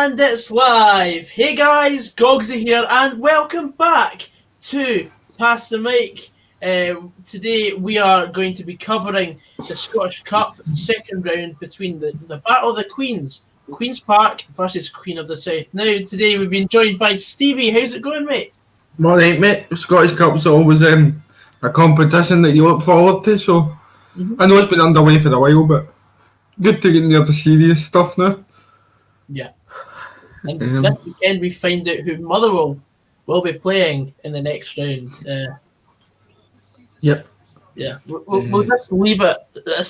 And it's live! Hey guys, Goggsy here, and welcome back to Pass the Mic. Today we are going to be covering the Scottish Cup second round between the Battle of the Queens, Queen's Park versus Queen of the South. Now, today we've been joined by Stevie. How's it going, mate? Morning, mate. Scottish Cup's always a competition that you look forward to, so I know it's been underway for a while, but good to get near the serious stuff now. Yeah. And this weekend we find out who Motherwell will be playing in the next round. Yep. Yeah, we'll just leave it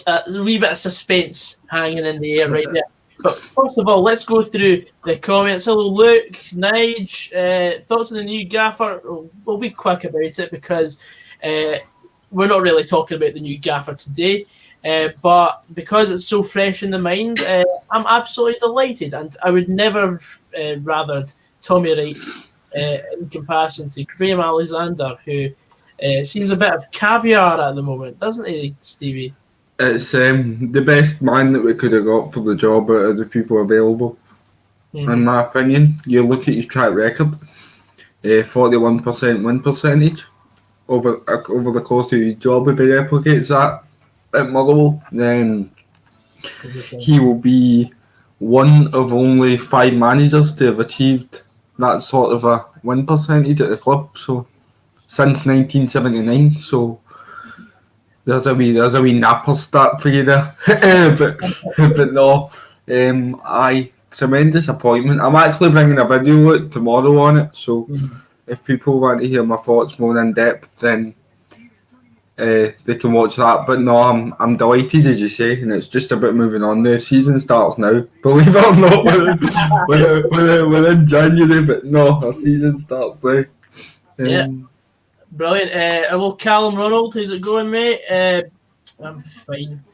a wee bit of suspense hanging in the air right there. But first of all, let's go through the comments. Hello, Luke, Nige. Thoughts on the new gaffer? We'll be quick about it because we're not really talking about the new gaffer today. But because it's so fresh in the mind, I'm absolutely delighted. And I would never have rathered Tommy Wright in comparison to Graham Alexander, who seems a bit of caviar at the moment, doesn't he, Stevie? It's the best man that we could have got for the job out of the people available, in my opinion. You look at his track record, 41% win percentage over the course of his job. If he replicates that at Motherwell, then he will be one of only 5 managers to have achieved that sort of a win percentage at the club. So since 1979. So there's a wee napper stat for you there. but no, tremendous appointment. I'm actually bringing a video tomorrow on it. So if people want to hear my thoughts more in depth, then they can watch that. But no, I'm delighted, as you say, and it's just about moving on. The season starts now, believe it or not. We're in January, but no, our season starts now. Yeah, brilliant. Hello, Callum Ronald. How's it going, mate? I'm fine.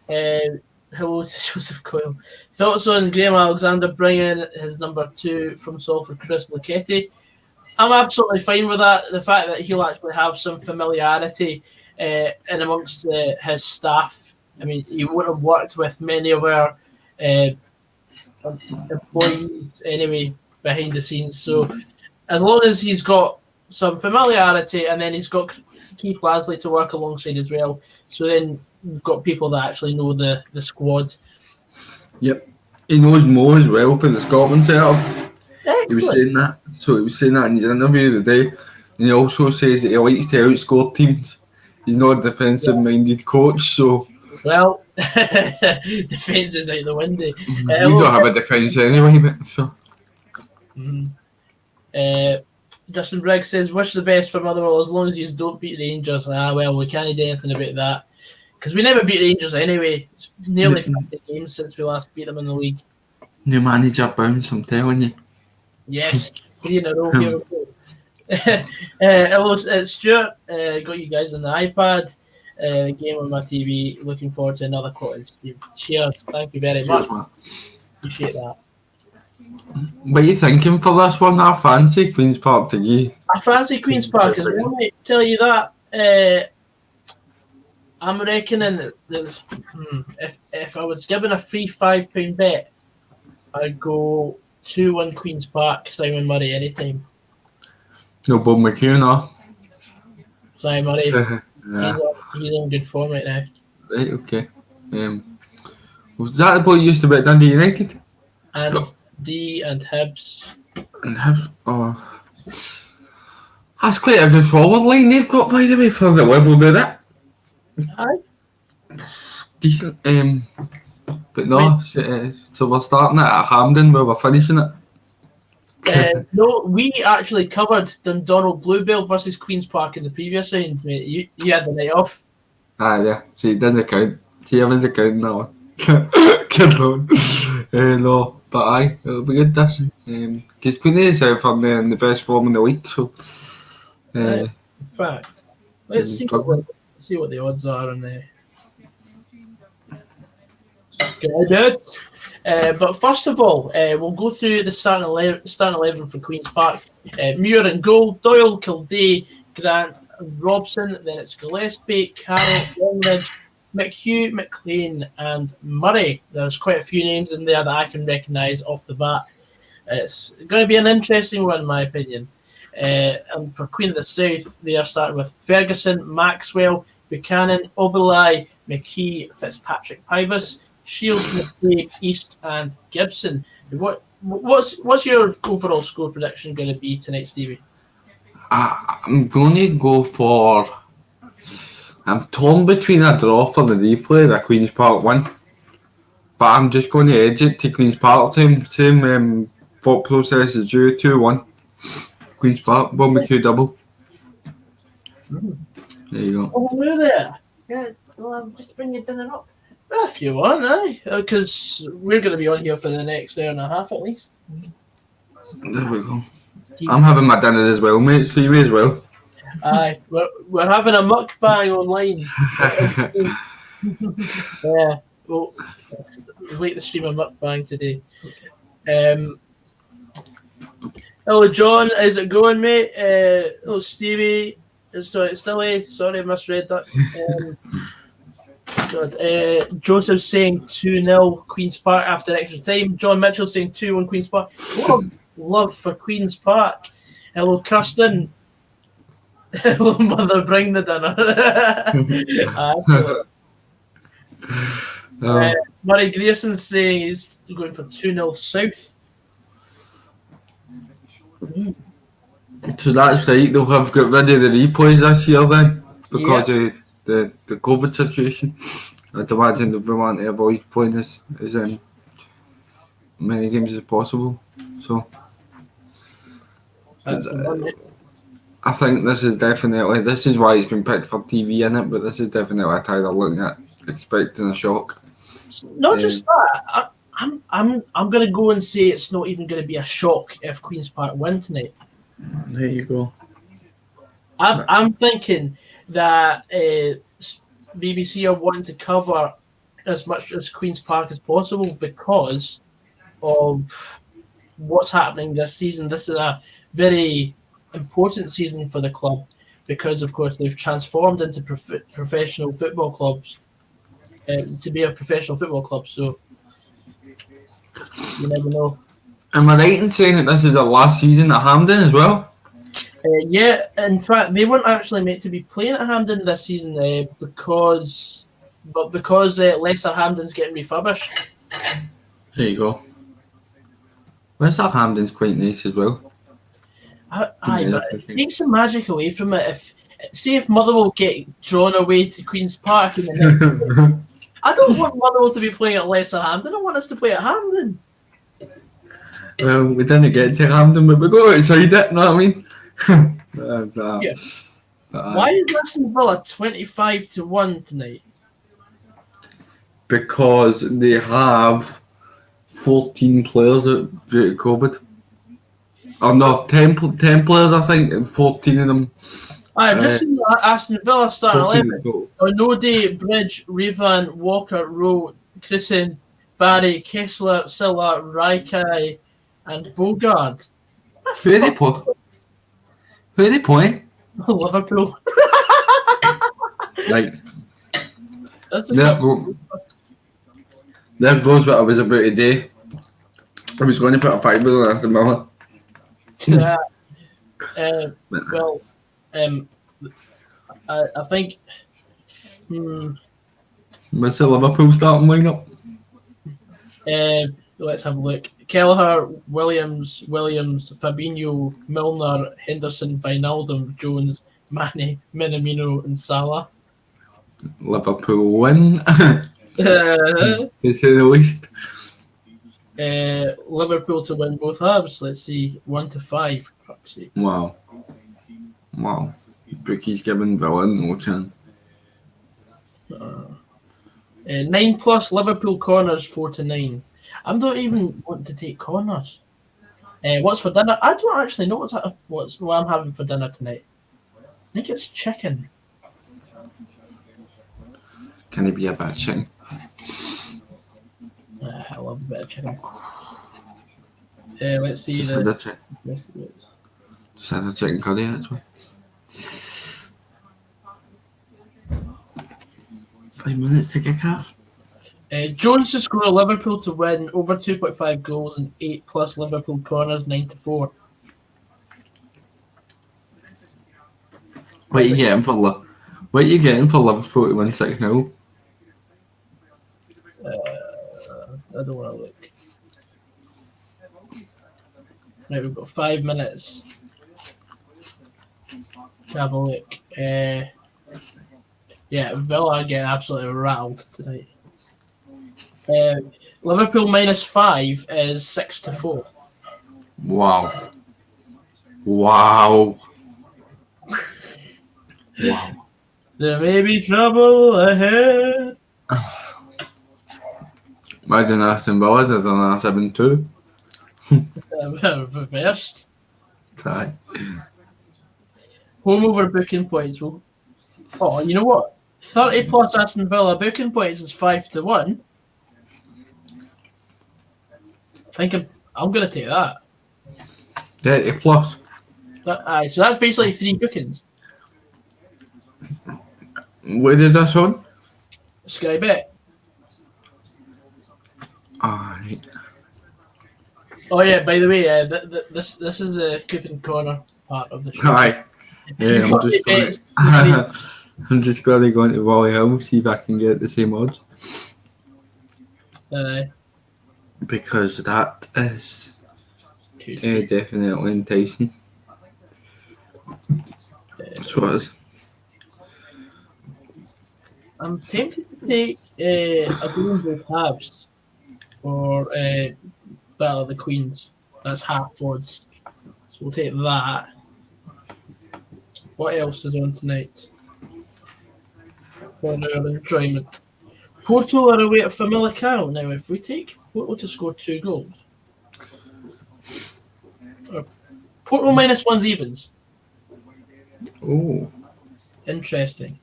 Hello to Joseph Coyle. Thoughts on Graham Alexander bringing his number 2 from Salford, Chris Lucchetti? I'm absolutely fine with that. The fact that he'll actually have some familiarity in amongst his staff. I mean, he would have worked with many of our employees anyway behind the scenes. So as long as he's got some familiarity, and then he's got Keith Lasley to work alongside as well. So then we've got people that actually know the squad. Yep. He knows more as well for the Scotland setup. Excellent. He was saying that. So he was saying that in his interview today. And he also says that he likes to outscore teams. He's not a defensive-minded coach, so... Well, defence is out the window. We don't have a defence anyway, but so... Justin Briggs says, wish the best for Motherwell as long as you don't beat Rangers. Well, we can't do anything about that. Because we never beat Rangers anyway. It's nearly 50 games since we last beat them in the league. New manager bounce, I'm telling you. Yes, 3 in a row here. Hello, Stuart. Got you guys on the iPad. The game on my TV. Looking forward to another quarter stream. Cheers. Thank you very much. Appreciate that. What are you thinking for this one? I fancy Queen's Park to you. I fancy Queen's Park as well, mate. Tell you that. I'm reckoning that if I was given a free £5 bet, I'd go 2-1 Queen's Park, Simon Murray anytime. No Bob McHugh, no. Simon Murray, yeah. he's on good form right now. Right, okay. Was that the boy you used to bet Dundee United? And D and Hibs. And Hibs, oh. That's quite a good forward line they've got, by the way, for the level they're at. Aye. Decent. But no, so we're starting it at Hampden where we're finishing it. No, we actually covered Dundonald Bluebell versus Queen's Park in the previous round, mate. You had the night off. Yeah. See, it doesn't count. See, I wasn't counting that one. Good on. No, but aye, it'll be good this. Because Queen of the South are in the best form in the league, so... in fact, let's see what the odds are on there. But first of all, we'll go through the starting 11 for Queen's Park. Muir in goal, Doyle, Kildare, Grant, Robson. Then it's Gillespie, Carroll, Longridge, McHugh, McLean, and Murray. There's quite a few names in there that I can recognise off the bat. It's going to be an interesting one, in my opinion. And for Queen of the South, they are starting with Ferguson, Maxwell, Buchanan, Oberlai, McKee, Fitzpatrick, Pybus, Shields, McCabe, East, and Gibson. What's your overall score prediction going to be tonight, Stevie? I'm going to go for. I'm torn between a draw for the replay, the Queen's Park one, but I'm just going to edge it to Queen's Park. Same thought process as you. 2-1. Queen's Park, barbecue double. There you go. Oh, hello there. Yeah, well, I'll just bring your dinner up. Well, if you want, aye, because we're going to be on here for the next hour and a half at least. There we go. I'm having my dinner as well, mate, so you may as well. Aye, we're having a mukbang online. Yeah, well, wait the stream of mukbang today. Hello, John. How's it going, mate? Hello, Stevie. Sorry, it's still A. Sorry, I misread that. God. Joseph's saying 2-0 Queen's Park after extra time. John Mitchell saying 2-1 Queen's Park. What a love for Queen's Park. Hello, Kirsten. Hello, mother. Bring the dinner. Murray Grierson's saying he's going for 2-0 South. So that's right, they'll have got rid of the replays this year then, because of the COVID situation. I'd imagine they'll be wanting to avoid playing as many games as possible. So That's the one. I think this is why it's been picked for TV in it, but this is definitely a tie they're looking at, expecting a shock. Not just that. I'm going to go and say it's not even going to be a shock if Queen's Park win tonight. There you go. I'm thinking that BBC are wanting to cover as much as Queen's Park as possible because of what's happening this season. This is a very important season for the club because, of course, they've transformed into professional football clubs to be a professional football club. So you never know. Am I right in saying that this is their last season at Hampden as well? Yeah, in fact, they weren't actually meant to be playing at Hampden this season because Leicester Hampden's getting refurbished. There you go. Leicester Hampden's quite nice as well. Aye, but it takes the magic away from it. If Motherwell get drawn away to Queen's Park in the next I don't want Motherwell to be playing at Leicester Hampden. I want us to play at Hampden. Well, we didn't get to Hampden, but we got outside it, know what I mean? Yeah. Why is Aston Villa 25-1 tonight? Because they have 14 players due to COVID. Or no, 10 players, I think, and 14 of them. I've just seen Aston Villa starting 11. Oh, Onode, Bridge, Revan, Walker, Rowe, Christen, Barry, Kessler, Silla, Raikai, and Bogard. Who are they playing? Who are they playing? Liverpool. Like, That's there goes what I was about today. I was going to put a fiver on Aston Villa. Yeah. I think. What's the Liverpool starting lineup? Let's have a look. Kelleher, Williams, Fabinho, Milner, Henderson, Wijnaldum, Jones, Mane, Minamino, and Salah. Liverpool win. To say the least. Liverpool to win both halves. Let's see, 1-5. Wow. Bookie's giving Villa no chance. 9+ Liverpool corners 4-9. I'm not even wanting to take corners. What's for dinner? I don't actually know what I'm having for dinner tonight. I think it's chicken. Can it be a bad chicken? I love a bit of chicken. Let's see. Just had a chicken curry actually. 5 minutes to kick off. Jones to score Liverpool to win over 2.5 goals and 8+ Liverpool corners 9-4. What are you getting for Liverpool to win 6-0? I don't want to look. Right, we've got 5 minutes to have a look. Yeah, Villa are getting absolutely rattled tonight. Liverpool -5 is 6-4. Wow. Wow. There may be trouble ahead. Imagine Aston Villa did on a 7-2. Reversed. Aye. Home over booking points. Well, oh, you know what? 30+ Aston Villa booking points is 5-1. I think I'm going to take that. 30+. Aye, so that's basically 3 bookings. Where is this on? Sky Bet. Aye. Oh yeah, by the way, this is the coupon corner part of the show. Aye. Yeah, I'm just going to go into Wally Hill, see if I can get the same odds. Because that is definitely enticing. That's what it is. I'm tempted to take a Golden Habs for Battle of the Queens. That's half odds. So we'll take that. What else is on tonight? For our enjoyment. Porto are away at Famalicão. Now, if we take Porto to score 2 goals. Porto -1's evens. Oh. Interesting.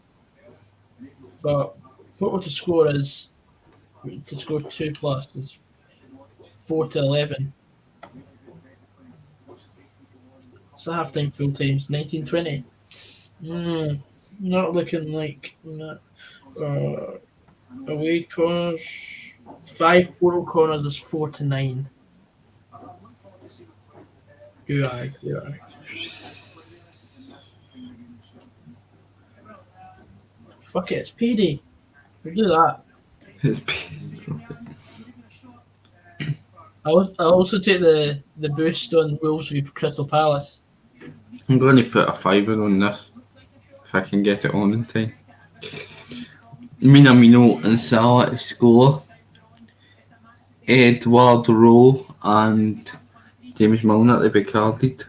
But Porto to score 2+ is 4-11. So half-time, full times, 19-20. Not looking like that. Away corners, 5 Porto corners is 4-9. You're right. Fuck it, it's PD. We'll do that. I also take the boost on Wolves v Crystal Palace. I'm going to put a 5 on this if I can get it on in time. Minamino and Salah to score. Edward Rowe and James Milner to be carded.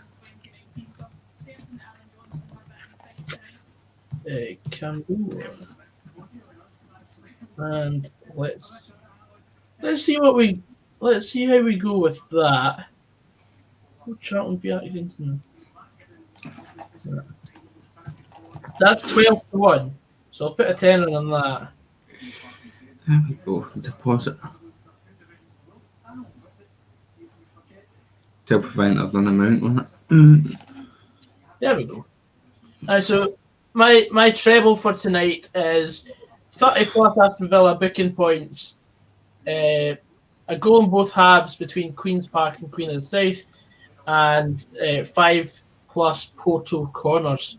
Can do. And let's see how we go with that. Charlton v Accrington. That's 12-1. So I'll put a 10 on that. There we go. Deposit. To prevent an amount on it. There we go. So my treble for tonight is 30+ Aston Villa booking points, a goal in both halves between Queen's Park and Queen of the South, and 5+ Porto corners.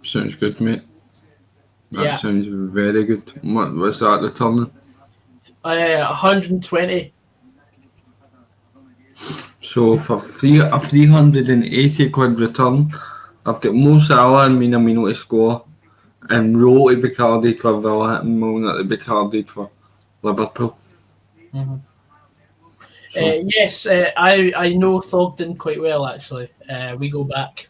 Sounds good, mate. That sounds very good. What's that returning? 120. So for a 380 quid return, I've got Mo Salah and Minamino to score, and Rowe to be carded for Villa and Milner to be carded for Liverpool. Mm-hmm. Yes, I know Thogden quite well actually. We go back.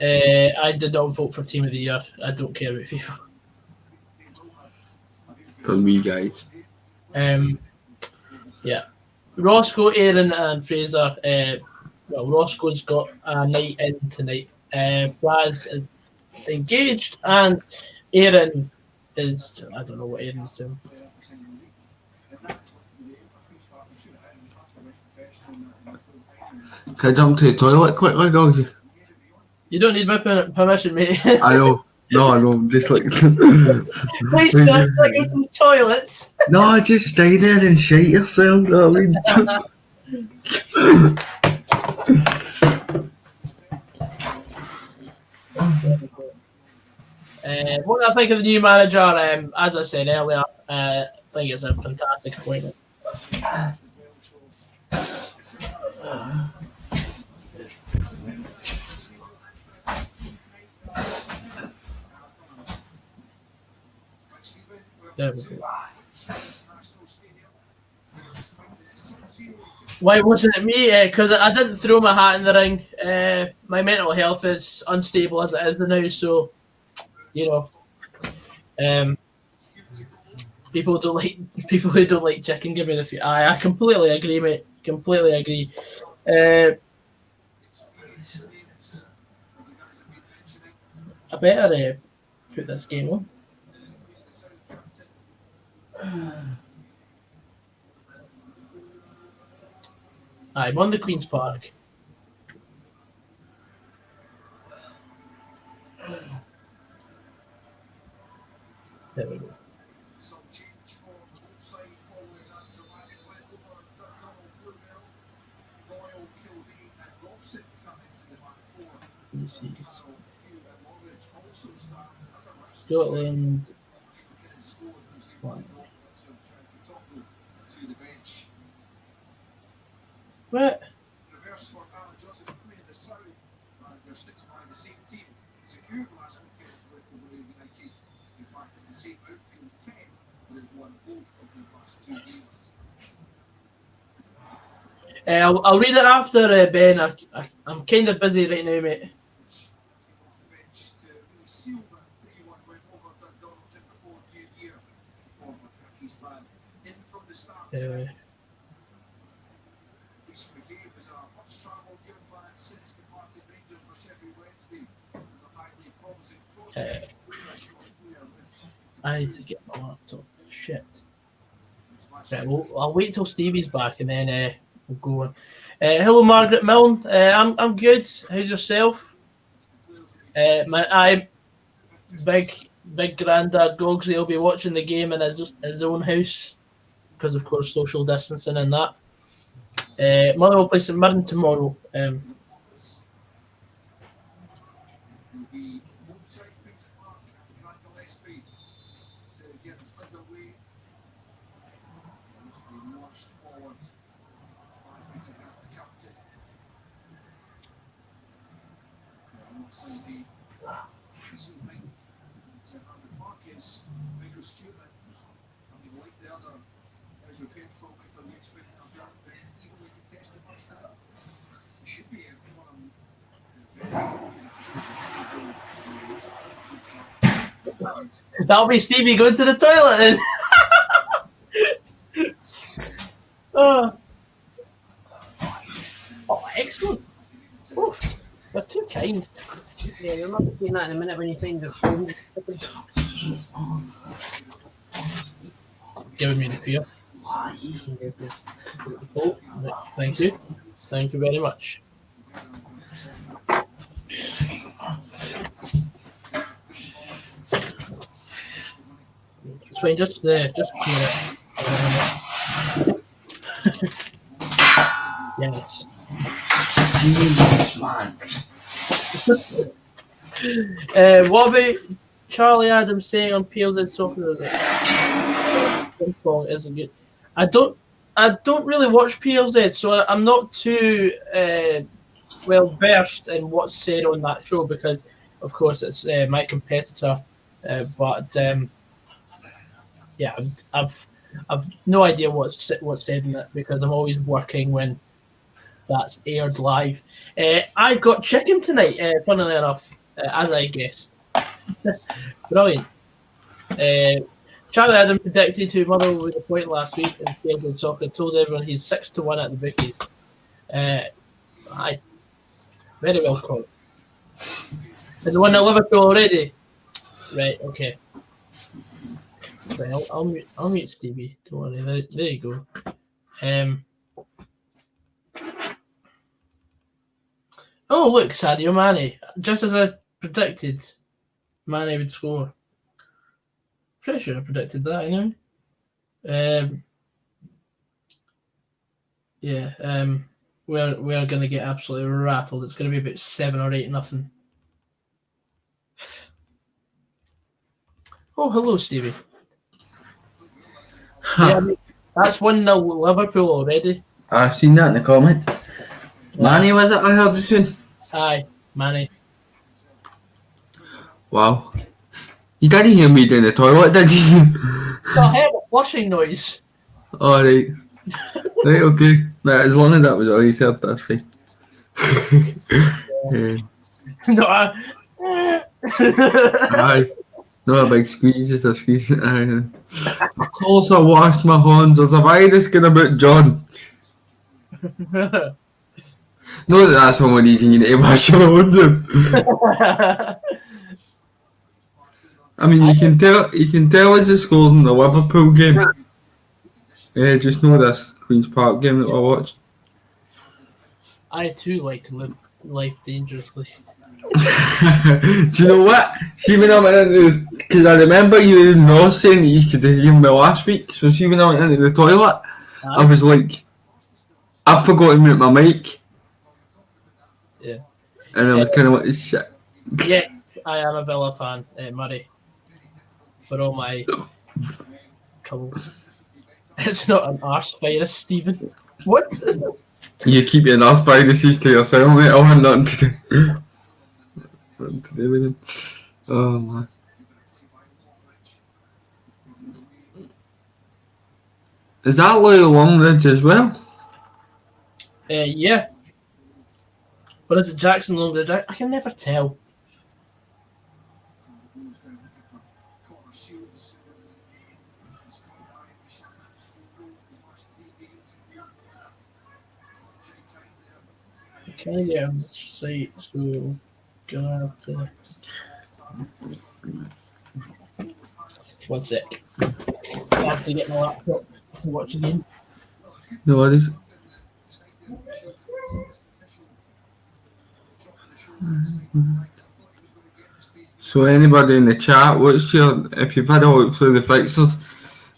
I did not vote for Team of the Year. I don't care about FIFA. Because we guys. Yeah. Roscoe, Aaron, and Fraser. Roscoe's got a night in tonight. Braz is engaged, and Aaron is. I don't know what Aaron's doing. Can I jump to the toilet quickly, Goggsy? You don't need my permission, mate. I know. No, just like Please stop like it's in the toilet. no, just stay there and shake yourself. You know what I mean? What do I think of the new manager? As I said earlier, I think it's a fantastic appointment. There we go. Why wasn't it me? Because I didn't throw my hat in the ring. My mental health is unstable as it is now, so you know, people who don't like chicken give me the feet. I completely agree, mate. Completely agree. I better put this game on. I'm on the Queen's Park. There we go. Scotland. What? I'll read it after, Ben. I'm kind of busy right now, mate. I need to get my laptop. Shit. Right, I'll wait till Stevie's back and then we'll go on. Hello, Margaret Milne. I'm good. How's yourself? My big granddad Goggsy will be watching the game in his own house because, of course, social distancing and that. Mother will play St Mirren tomorrow. That'll be Stevie going to the toilet then. Oh, excellent. Oh, you're too kind. Yeah, you'll not be doing that in a minute when you find the phone. Giving me the fear. Oh, thank you. Thank you very much. It's fine, just clear it. Yes. What about Charlie Adams saying on PLZ Soccer that ping pong isn't good? I don't really watch PLZ, so I'm not too well versed in what's said on that show because, of course, it's my competitor. But yeah, I've no idea what's said in it because I'm always working when that's aired live. I've got chicken tonight, funnily enough, as I guessed. Brilliant. Charlie Adam predicted who Mother would appoint last week in Field and Soccer, told everyone he's 6-1 at the bookies. Aye. Very well called. Has he won at Liverpool already? Right, okay. Right, I'll mute Stevie. Don't worry. There you go. Oh, look, Sadio Mane. Just as I predicted. Mane would score. Pretty sure I predicted that anyway. We're going to get absolutely rattled. It's going to be about 7 or 8-0. Oh, hello, Stevie. Yeah, that's 1-0 Liverpool already. I've seen that in the comment. Manny, was it? I heard you soon. Aye, Manny. Wow. You didn't hear me down the toilet, did you? I heard a flushing noise. Alright. Right, okay. Nah, as long as that was all you said, that's fine. No, Aye. Not a big squeeze, just a squeeze. Aye. Of course I washed my hands. There's a virus going about John. No, that's one reason you need to wash your hands. I mean, you can tell it's the scores in the Liverpool game. Just know this Queen's Park game that I watched. I too like to live life dangerously. Do you know what? See, when I went into, because I remember you not saying that you could hear me last week. So see, when I went into the toilet, I was like, I forgot to mute my mic. Yeah. And I was kind of like, shit. Yeah, I am a Villa fan, Murray. For all my troubles. It's not an arse virus, Stephen. What? You keep your arse viruses to yourself, mate. I want nothing to do. Nothing to do with them. Oh, man. Is that Louis Longridge as well? Yeah. Or is it Jackson Longridge? I can never tell. Can I get on the site? So, gonna have to. 1 sec. I have to get my laptop to watch the game. No worries. So anybody in the chat, what's your, if you've had a look through the fixtures,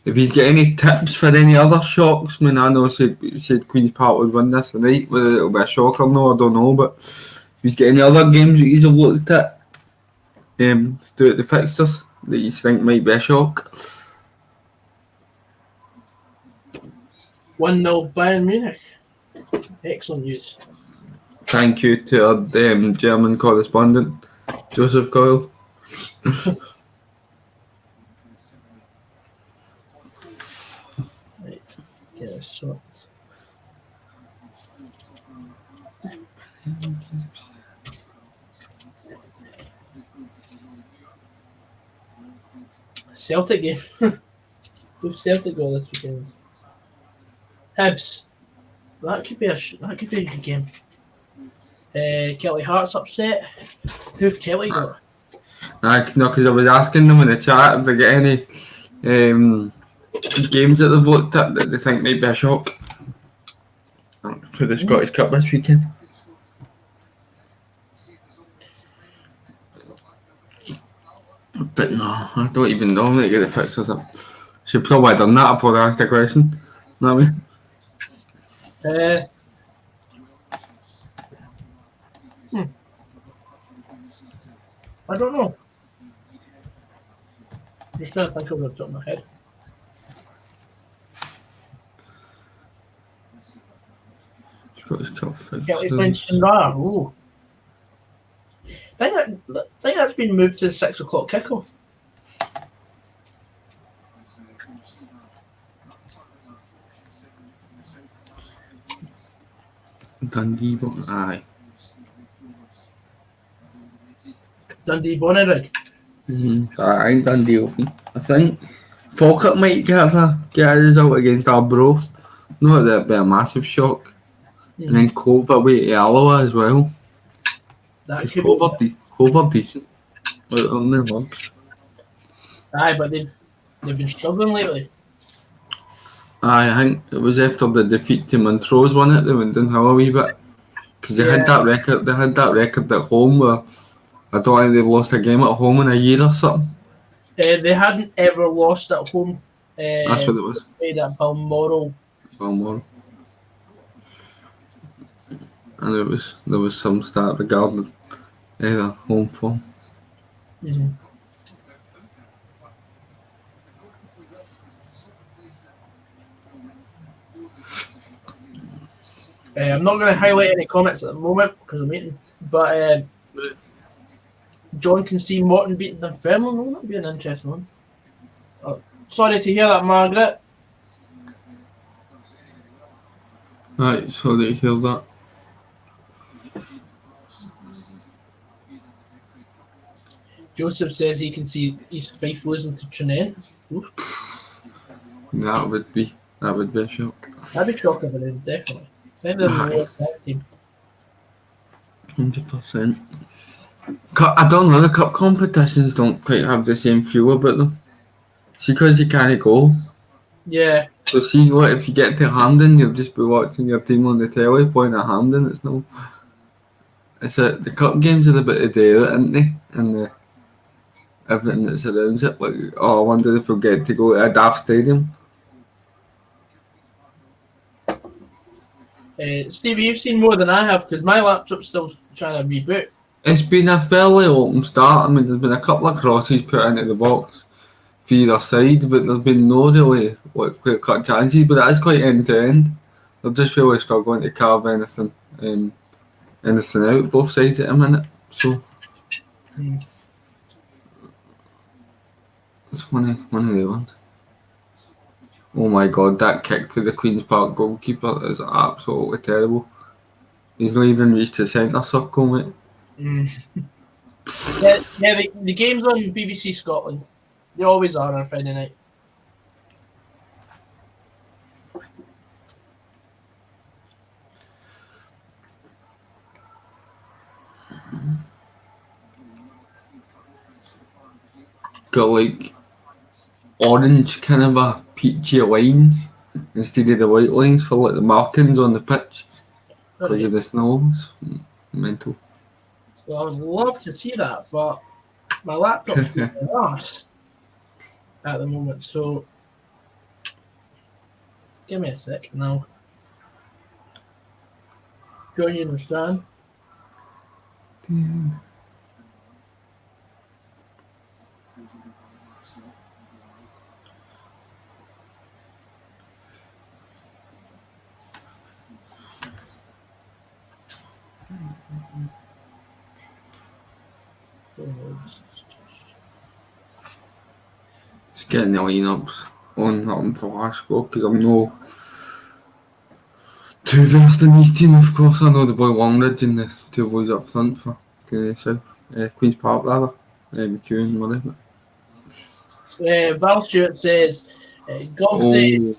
if he's got any tips for any other shocks? I mean, I know you said Queen's Park would win this tonight, whether it'll be a shock or no, I don't know, but if he's got any other games that he's looked at to do at the fixtures that you think might be a shock? 1-0 Bayern Munich. Excellent news. Thank you to our German correspondent, Joseph Coyle. Right, get a shot. Celtic game. Who've Celtic got this weekend? Hibs. That could be a good game. Kelly Hart's upset. Who've Kelly got? No, because I was asking them in the chat if they get any games that they've looked at that they think might be a shock for the Scottish Cup this weekend. But no, I don't even know how to get the fixtures up. Should probably have done that before I asked the question. Know what I mean? I don't know. I'm just trying to think over the top of my head. Scottish Cup Kelly playing Stranraer. Ooh. I think that's been moved to the 6 o'clock kickoff. Dundee, aye. Dundee Bonnyrigg. I ain't Dundee open. I think Falkirk might get a result against Arbroath. Not that it'd be a massive shock. And then Cove away to Alloa as well. That could Cove decent. On their lugs. Aye, but they've been struggling lately. Aye, I think it was after the defeat to Montrose, wasn't it? They went downhill a wee bit because they had that record. They had that record at home where I don't think they've lost a game at home in a year or something. They hadn't ever lost at home. That's what it was. Played at Balmoral. Balmoral. And there was some stat regarding their home form. Mm-hmm. I'm not going to highlight any comments at the moment because I'm eating, but John can see Morton beating Dunfermline. Oh, that'd be an interesting one. Oh, sorry to hear that, Margaret. Right, sorry to hear that. Joseph says he can see East Fife losing to Trinent. That would be a shock. That'd be shocking, but definitely. Send them the worst team. 100%. I don't know, the cup competitions don't quite have the same feel about them. See, because you can't go. Yeah. So see, what if you get to Hampden, you'll just be watching your team on the telly playing at Hampden. It's no. The cup games are a bit of day, aren't they? And everything that surrounds it. Like, I wonder if we'll get to go to a daft stadium. Stevie, you've seen more than I have because my laptop's still trying to reboot. It's been a fairly open start. I mean, there's been a couple of crosses put into the box for either side, but there's been no really clear cut chances. But it is quite end to end. They're just really struggling to carve anything out both sides at the minute. So it's one of the ones. Oh my god, that kick for the Queen's Park goalkeeper is absolutely terrible. He's not even reached the centre circle, mate. Yeah, the game's on BBC Scotland. They always are on Friday night. Got like orange kind of a peachy lines instead of the white lines for like the markings on the pitch because of the snow. It's mental. Well, I would love to see that, but my laptop's being an arse at the moment, so give me a sec now. Sure you understand? Just getting the lineups on for Glasgow because I'm no too versed in these team. Of course, I know the boy Longridge and the two boys up front for Queen's Park rather, McHugh and Murray. Val Stewart says, Goggsy,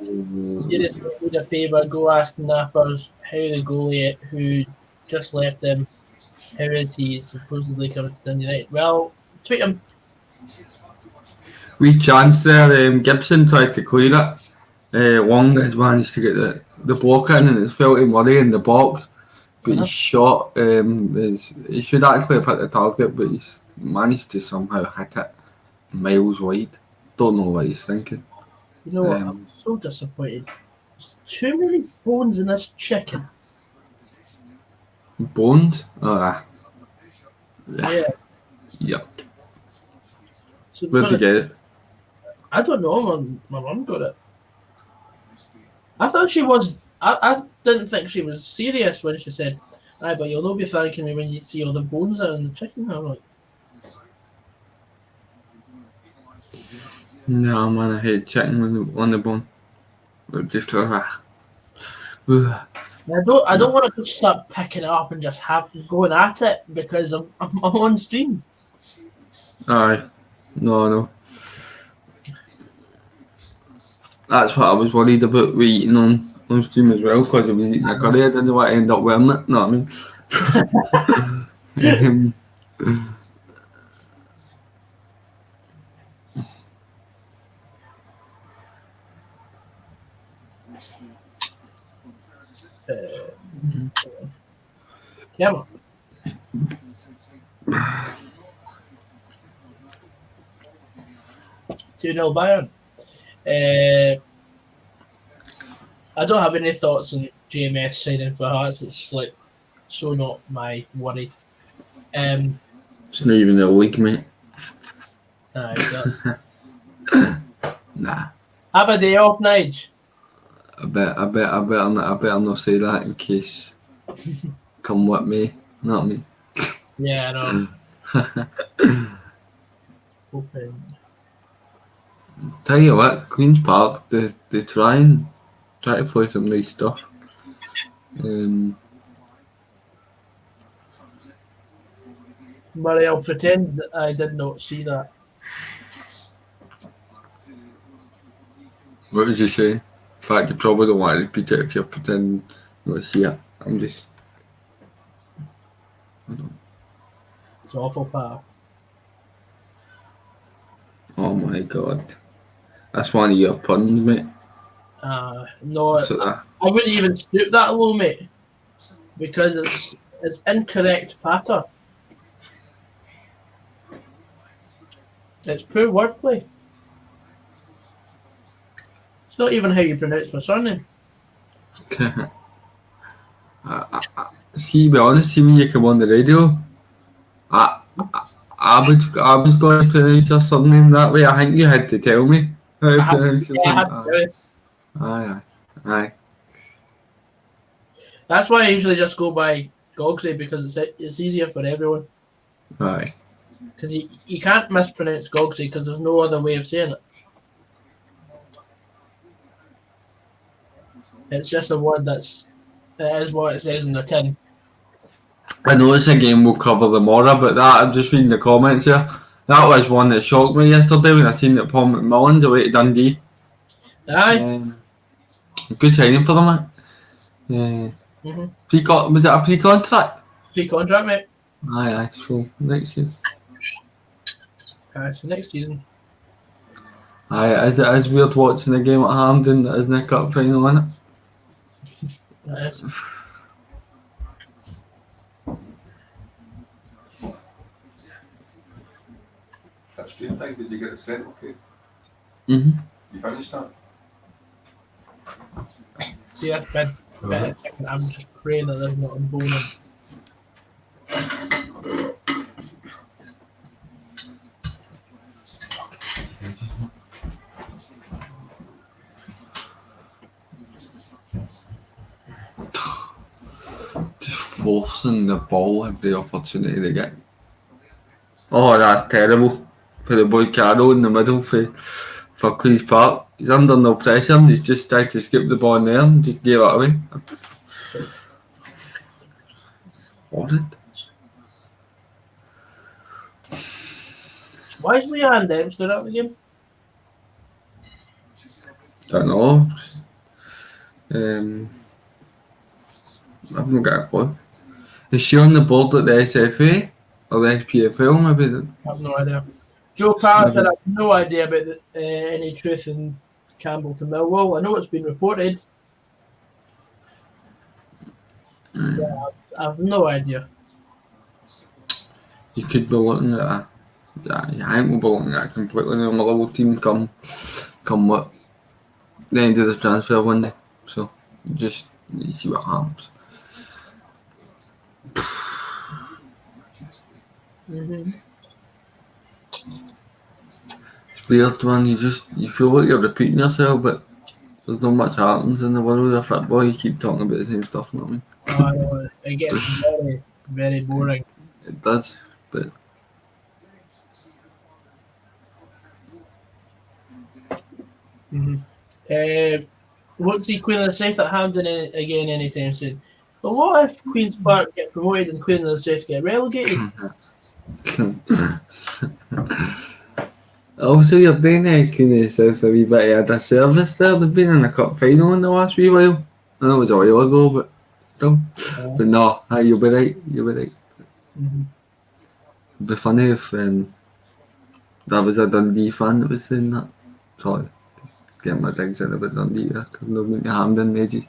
seriously need a favour, go ask Nappers how the goalie who just left them, how is he supposedly coming to Dundee United? Well, tweet him. Wee chance there, Gibson tried to clear it. Longridge managed to get the block in and it's fell to Murray in the box. But his shot he should actually have hit the target, but he's managed to somehow hit it miles wide. Don't know what he's thinking. You know what? I'm so disappointed. There's too many bones in this chicken. Bones? Yeah. Yuck. So Where'd you get it? I don't know. My mum got it. I thought she was. I didn't think she was serious when she said, "Aye, but you'll not be thanking me when you see all the bones out in the chicken." I'm like, No man, I hate chicken on the bone. Just I don't want to just start picking it up and just going at it because I'm on stream. Aye. No. That's what I was worried about with eating on stream as well, because I was eating a curry. I didn't want to end up wearing it. No, I mean. Camera. 2-0 Bayern. I don't have any thoughts on JMS signing for Hearts. It's like so not my worry. It's not even a league, mate. Exactly. Nah. Have a day off, Nige. I better not say that in case come with me, not me. Yeah, I know. Open. Tell you what, Queen's Park, they try to play some nice stuff. But I'll pretend that I did not see that. What was you saying? In fact, you probably don't want to repeat it if you're pretending not to see it. I'm just. It's awful, pal. Oh my god. That's one of your puns, mate. No, So I wouldn't even stoop that low, mate, because it's incorrect patter. It's poor wordplay. It's not even how you pronounce my surname. See, be honest, see when you come on the radio, I was going to pronounce your surname that way. I think you had to tell me how to pronounce your I had surname. to do it. Aye. That's why I usually just go by Goggsy because it's easier for everyone. Aye. Because you can't mispronounce Goggsy because there's no other way of saying it. It's just a word it is what it says in the tin. I know it's a game we'll cover tomorrow, but I'm just reading the comments here. That was one that shocked me yesterday when I seen that Paul McMillan's away to Dundee. Aye. Good signing for them, mate. Was it a pre-contract? Pre-contract, mate. Aye. So next year. Aye, so next season. Aye, it is weird watching a game at Hampden that isn't a cup final, innit? Yes. That's game time. Did you get it sent? Okay. You finished that? See that bed? I'm just praying that there's not a bone in. Just forcing the ball every opportunity they get. Oh, that's terrible. For the boy Carroll in the middle for Queen's Park. He's under no pressure and he's just tried to skip the ball in there and just gave it away. Horrid. Why is Leanne Dempster out of the game? Don't know. I've not got a clue. Is she on the board at the SFA or the SPFL? Maybe. I have no idea. Joe Carr said I have no idea about any truth in Campbell to Millwall. I know it's been reported. Yeah, I have no idea. You could be looking at I think we'll be looking at a completely new Millwall team come what the end of the transfer window. So just you see what happens. It's weird, man. You feel like you're repeating yourself, but there's not much happens in the world of football. You keep talking about the same stuff, you know what I mean? I know, it gets very, very boring. It does, but Won't see Queen of the South at Hampden again anytime soon. But what if Queen's Park get promoted and Queen of the South get relegated? also you're doing Queen of the South a wee bit of a disservice there. They've been in a cup final in the last wee while. I know it was a while ago, but still. But no, you'll be right. It'd be funny if that was a Dundee fan that was saying that. Sorry. Get my digs in about Dundee there because they've been to Hampden in ages.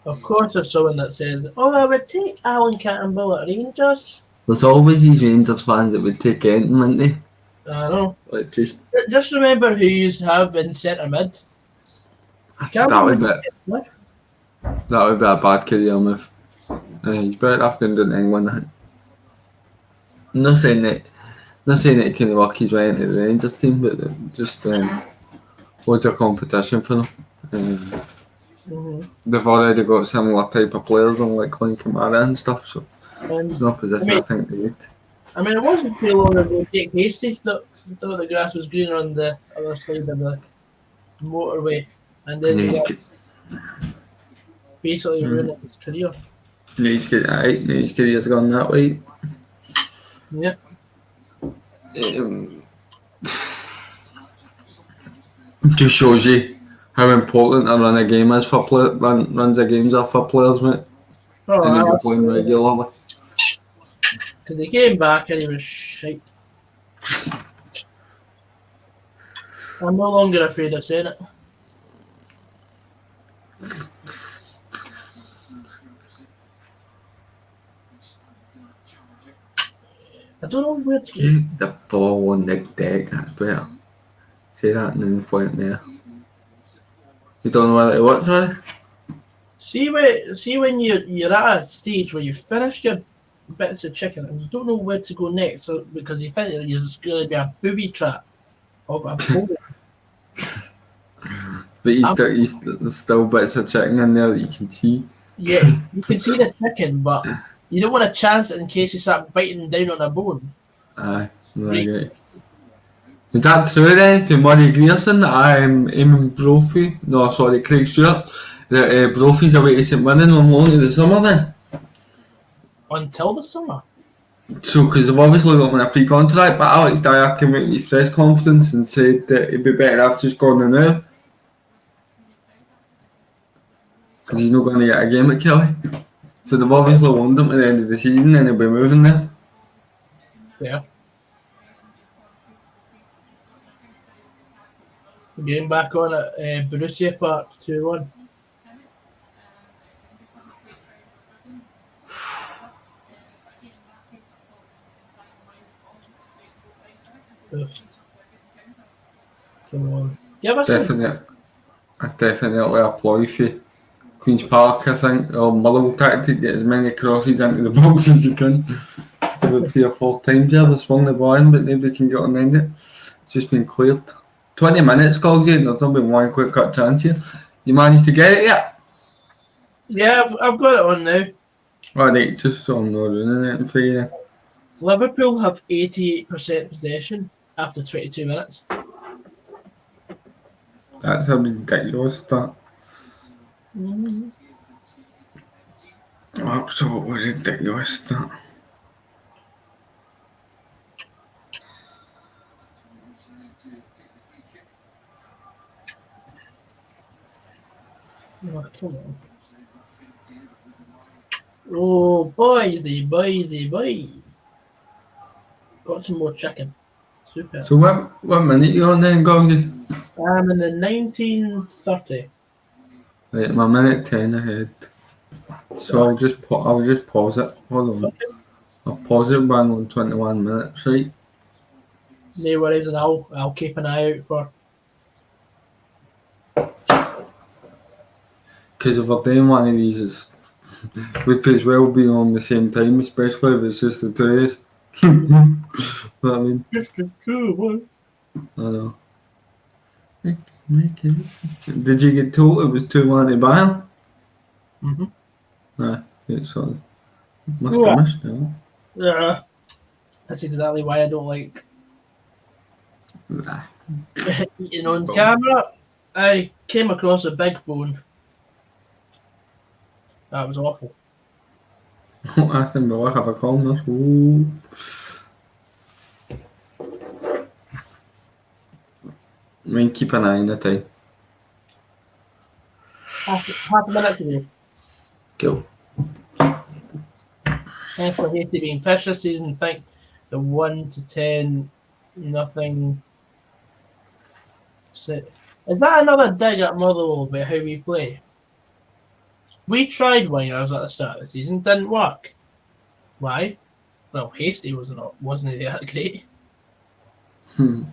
Of course, there's someone that says, "Oh, I would take Alan Campbell at Rangers." There's always these Rangers fans that would take anything, wouldn't they? I know. Like Just remember who you have in centre mid. that would be a bad career move. He's better off going down to England. I think. I'm not saying that he can work his way into the Rangers team, but just loads of competition for them. They've already got similar type of players on like Glenn Kamara and stuff, so it's no position I think they need. I mean, it wasn't too long ago Jake Hasty thought the grass was greener on the other side of the motorway, and then basically ruined his career. His career's gone that way. Yeah. Just shows you how important a run a game is for runs of games are for players, mate. And you're playing regularly. Because he came back and he was shite. I'm no longer afraid of saying it. I don't know where to get the ball on the deck, that's better. Say that and then point there. You don't know where it works, right? See when you're at a stage where you've finished your bits of chicken and you don't know where to go next, so because you think there's going to be a booby trap of a bowl. But there's still bits of chicken in there that you can see. Yeah, you can see the chicken, but you don't want to chance it in case you start biting down on a bone. Aye, right. Is that true then, to Murray Grierson, that Craig Stewart, that Brophy's away to St Mirren on loan in the summer then? Until the summer? So, because they've obviously got him in a pre-contract, but Alex Dyer came out with his press conference and said that it'd be better off just gone now. Because he's not going to get a game at Kelly. So they've obviously loaned him at the end of the season and he'll be moving there. Yeah. Game back on at Borussia Park 2-1. Come on. Give us definitely a ploy for Queen's Park, I think, or Motherwell tactic, get as many crosses into the box as you can. It's about 3 or 4 times there, they swung the ball in, but nobody can get on the end of it. It's just been cleared. 20 minutes, Goggsy, and there's not been one quick cut chance here. You managed to get it yet? Yeah, I've got it on now. Alright, just so I'm not ruining it for you. Liverpool have 88% possession after 22 minutes. That's a ridiculous start. Absolutely ridiculous start. Oh, come on. Oh, boysy. Got some more chicken. Super. So what minute you on then, Goggsy? I'm in the 1930. Right, I'm a minute 10 ahead. So I'll just pause it. Hold on. Okay. I'll pause it bang on 21 minutes, right? No worries, and I'll keep an eye out for. Because if we're doing one of these, we could as well be on the same time, especially if it's just the two of us. What I mean? Just the two of us. I know. Did you get told it was 2-1 to Bayern? Nah, it's sorry. Must have missed now. Yeah. That's exactly why I don't like eating on camera. I came across a big bone. That was awful. Aston Villa have a corner. Ooh. I mean, keep an eye on the time. Half a minute to go. Go. Thanks for Hasty being pitched this season. Think the 1-10 nothing. Is that another dig at Motherwell about how we play? We tried wingers at the start of the season, didn't work. Why? Well, Hasty wasn't he that great? Right,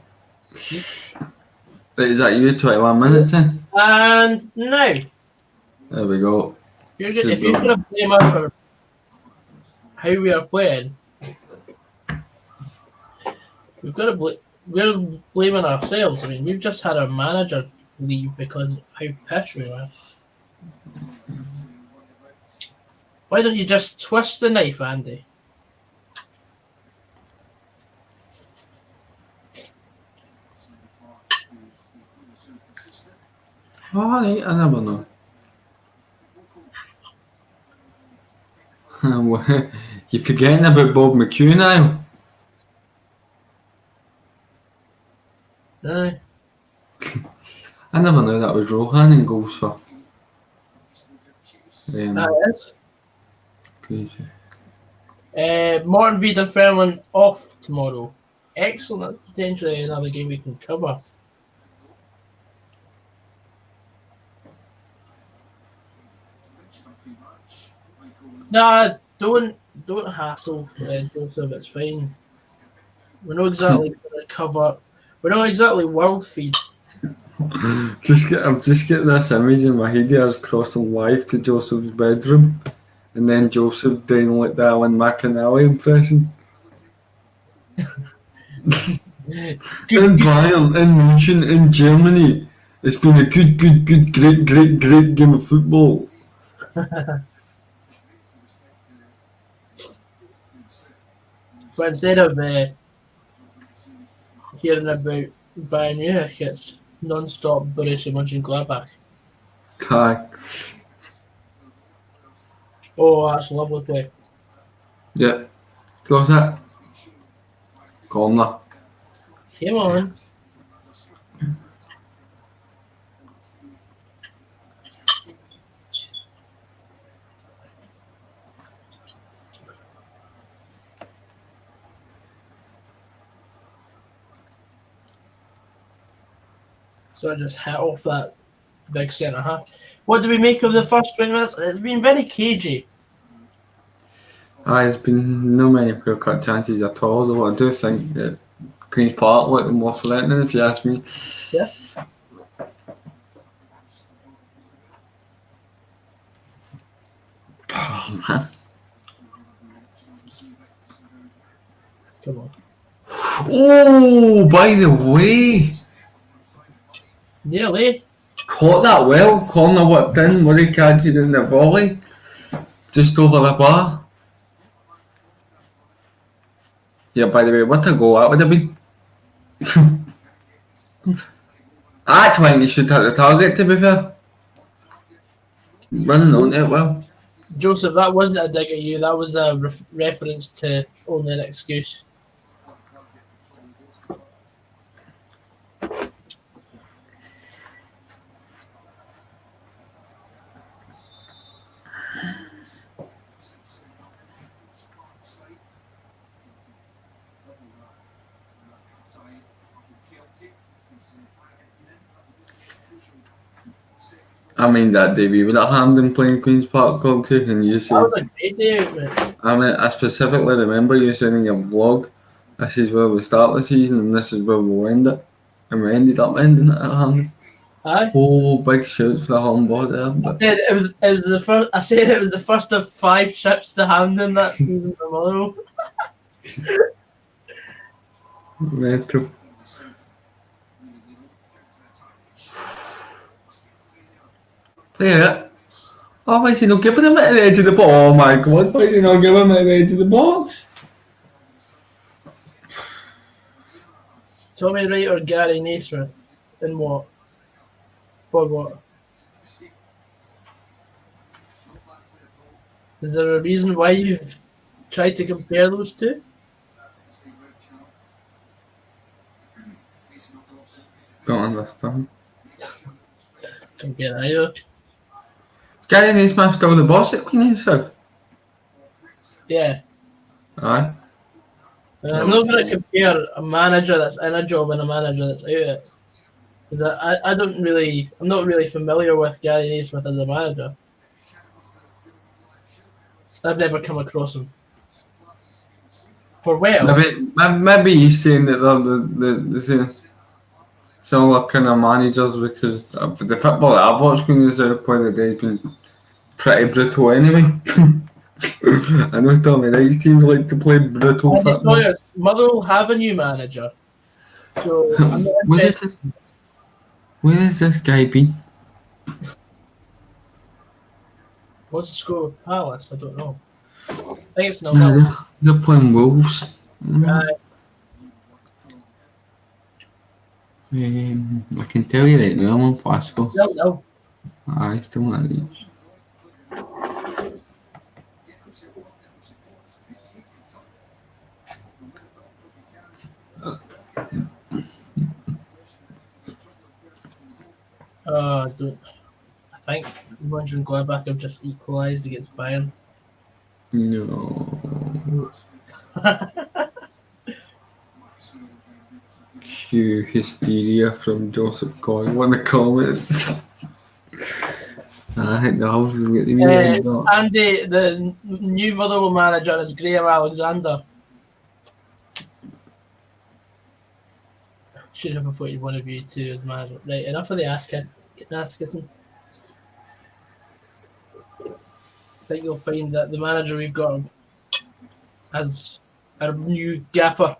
is that you? 21 minutes then? And now, There we go. if you're going to blame us for how we are playing, we're blaming ourselves. I mean, we've just had our manager leave because of how pissed we were. Why don't you just twist the knife, Andy? Alright, I never know. You're forgetting about Bob McHugh now. Aye. I never knew that was Rohan in goals for. That is. Crazy. Martin Reed and Fairland off tomorrow. Excellent. That's potentially another game we can cover. Nah, don't hassle Joseph. It's fine. We're not exactly going to cover. We're not exactly world feed. I'm just getting this image in my head as crossing live to Joseph's bedroom, and then Joseph doing like that Alan McInally impression. In Bayern, in München, in Germany, it's been a good, great game of football. But instead of hearing about Bayern Munich, it's non-stop Borussia Mönchengladbach. Aye. Oh, that's a lovely play. Yeah. Close that. Corner. Come on. So I just hit off that big centre half. What do we make of the first 20 minutes? It's been very cagey. There's been no many clear cut chances at all, though I do think that Queen's Park looked more threatening, if you ask me. Yeah. Oh, man. Come on. Oh, by the way, Nearly. caught that well. Corner whipped in, Murray catches it in the volley, just over the bar. Yeah, by the way, what a goal that would have been. I think he should hit the target, to be fair. Running on it well. Joseph, that wasn't a dig at you. That was a reference to only an excuse. I mean, that day we would have hammed him playing Queen's Park, Goggsy, and you said, That was a great day out, mate. I specifically remember you saying in your vlog, this is where we start the season and this is where we'll end it. And we ended up ending it at Hampden. Aye. Oh, big shouts for the home board there. I But said it was the first. I said it was the first of 5 trips to Hampden that season for Motherwell. mental. Yeah. Oh, why is he not giving him at the edge of the box? Oh my god, why did he not give him at the edge of the box? Tommy Wright or Gary Naismith? In what? For what? Is there a reason why you've tried to compare those two? Don't understand. Can't get either. Gary Naismith still the boss at Queen Anne's? Yeah. Aye. I'm not going to compare a manager that's in a job and a manager that's out of it. Because I'm not really familiar with Gary Naismith as a manager. I've never come across him. For Wales, Maybe he's saying that they're the same similar kind of managers because the football that I've watched when he's out playing the day has been pretty brutal anyway. I know Tommy Wright's teams like to play brutal Andy football. Sawyer's mother will have a new manager. So I'm not Where interested. has this guy been? What's the score with Palace? I don't know. I think it's 0-0. Nah, they're playing Wolves. I can tell you right now, I'm on Glasgow. 0-0. Aye, still not reach. I don't. I think Munchen Gladbach have just equalised against Bayern. No. Cue hysteria from Joseph Coyle in the comments. I think the house is going to be end up. Andy, the new Motherwell manager is Graham Alexander. Should have appointed one of you two as manager. Right, enough of the ass kissing. I think you'll find that the manager we've got as our new gaffer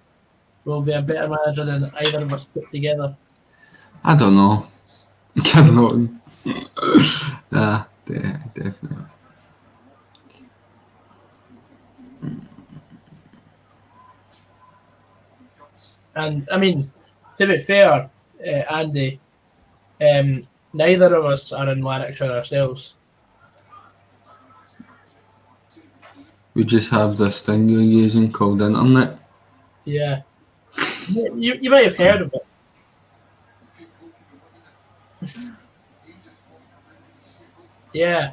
will be a better manager than either of us put together. I don't know. Cannot. Definitely. And I mean, to be fair, Andy, neither of us are in Lanarkshire ourselves. We just have this thing you're using called internet. Yeah. You might have heard of it. Yeah,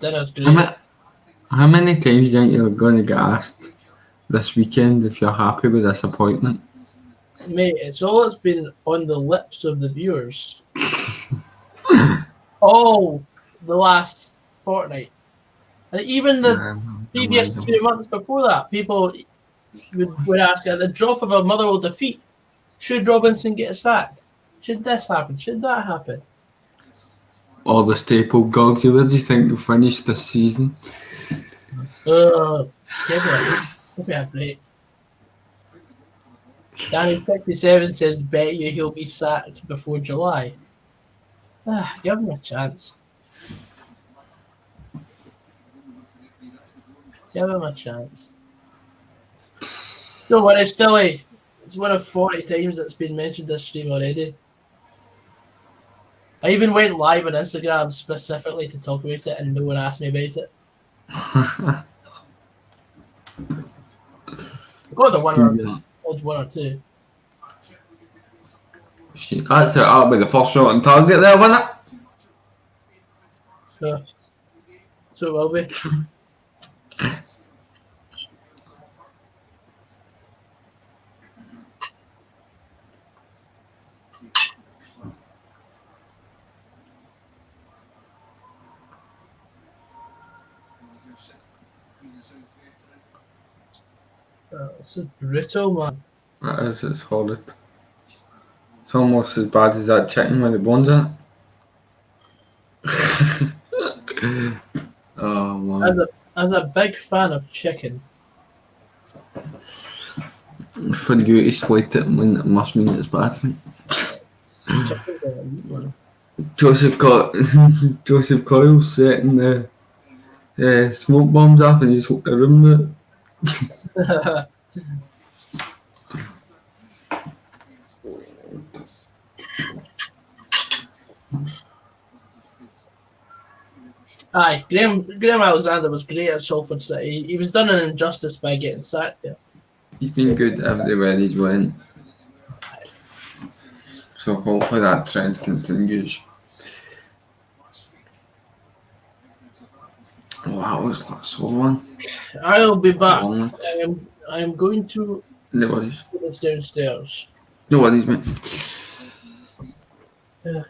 dinner's great. How many times do you think you're going to get asked this weekend if you're happy with this appointment? Mate, it's always been on the lips of the viewers. All the last fortnight. And even the previous 2 months before that, people would ask at the drop of a Motherwell defeat, should Robinson get sacked? Should this happen? Should that happen? All the staple gogs. Where do you think you'll finish this season? Give me a break. Danny57 says, bet you he'll be sacked before July. Give him a chance. Give him a chance. Don't worry, Stilly. It's one of 40 times that's been mentioned this stream already. I even went live on Instagram specifically to talk about it and no one asked me about it. I got the one or two. That's it, that'll be the first shot on target there, won't it? So it will be. This is brutal, man. That is, it's horrid. It's almost as bad as that chicken with the bones in it. Oh man. As a big fan of chicken. For you to slate it when it must mean it's bad, mate. Joseph Coyle setting the smoke bombs off in his room. Aye, Graham Alexander was great at Salford City. He was done an injustice by getting sacked there. He's been good everywhere he's went. So hopefully that trend continues. Oh, that was that sore one. I'll be back. I am going to No worries. put this downstairs. No worries, mate. Yeah.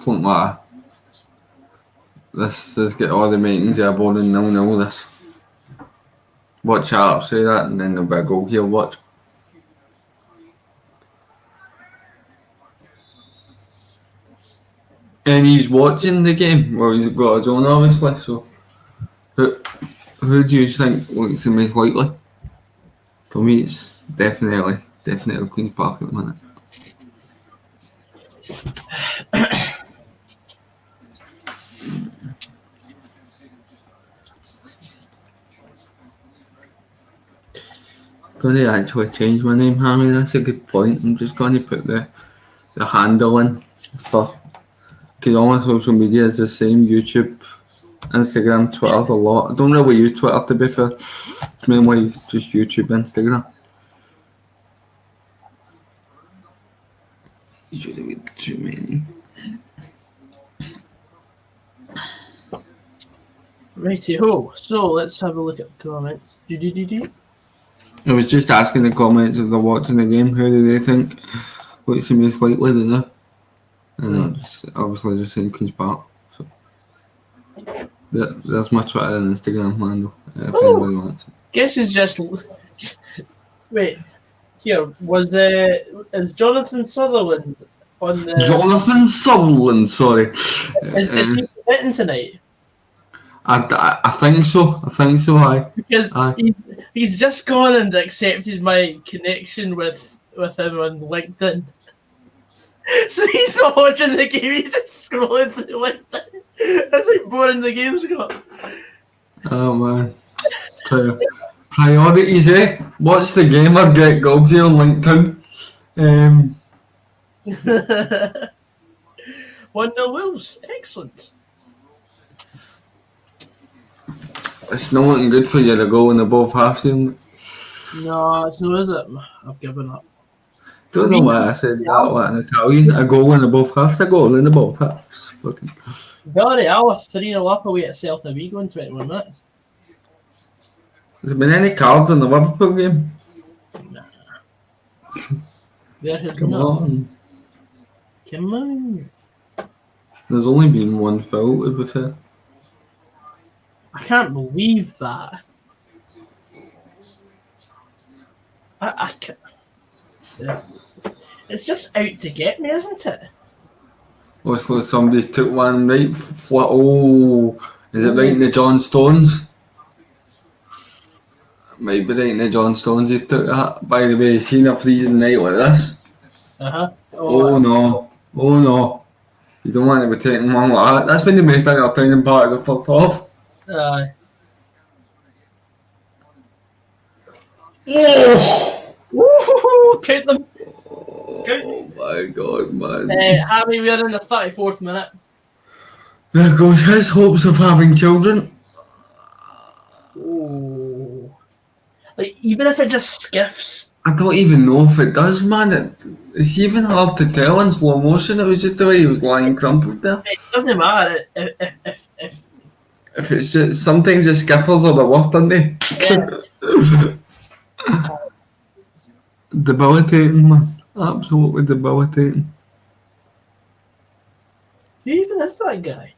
Don't matter. This has got all the makings of a boring 0-0 this. Watch Sharp say that and then there'll be a goal here, watch. And he's watching the game. Well, he's got his own obviously, so who do you think looks the most likely? For me it's definitely Queen's Park at the minute. Going to actually change my name, Hammy, that's a good point. I'm just going to put the handle in for, because all my social media is the same, YouTube, Instagram, Twitter, a lot. I don't really use Twitter to be fair, it's mainly just YouTube, Instagram. Usually with too many. Righty-ho, so let's have a look at the comments. I was just asking the comments if they're watching the game, who do they think looks the most likely to do? And I'm just, obviously just saying Queen's Park. So there's my Twitter and Instagram handle if anybody wants it. Guess who's just... Wait, here, is Jonathan Sutherland on the... Jonathan Sutherland, sorry. Is he hitting tonight? I think so. Aye. Because he's just gone and accepted my connection with him on LinkedIn. So he's not watching the game, he's just scrolling through LinkedIn. That's how boring the game's got. Oh man. Priorities, eh? Watch the game or get Goggsy on LinkedIn. 1-0 Wolves, excellent. It's not looking good for you to go in above half soon. No, so is it? I've given up. Don't know why I said that one in Italian. A goal in above half, a goal in above half. Fucking. Villarreal 3-0 up away at Celta Vigo in 21 minutes. Has there been any cards in the Liverpool game? Nah. There has Come not. on. Come on. There's only been one foul, to be fair. I can't believe that. I can't. Yeah. It's just out to get me, isn't it? Obviously, somebody's took one right. Oh, is it right in the John Stones? Might be right in the John Stones. He took that. By the way, seen a freezing night like this. Oh no! Oh no! You don't want to be taking one like that. That's been the most entertaining part of the first half. Aye. Oh! Woohoo! Count them. Oh my god, man. Harry, we are in the 34th minute. There goes his hopes of having children. Ooh. Like, even if it just skiffs. I don't even know if it does, man. It's even hard to tell in slow motion. It was just the way he was lying crumpled there. It doesn't matter if If it's just, sometimes the skiffles are the worst, aren't they? yeah. Debilitating, man. Absolutely debilitating. Who even is that guy?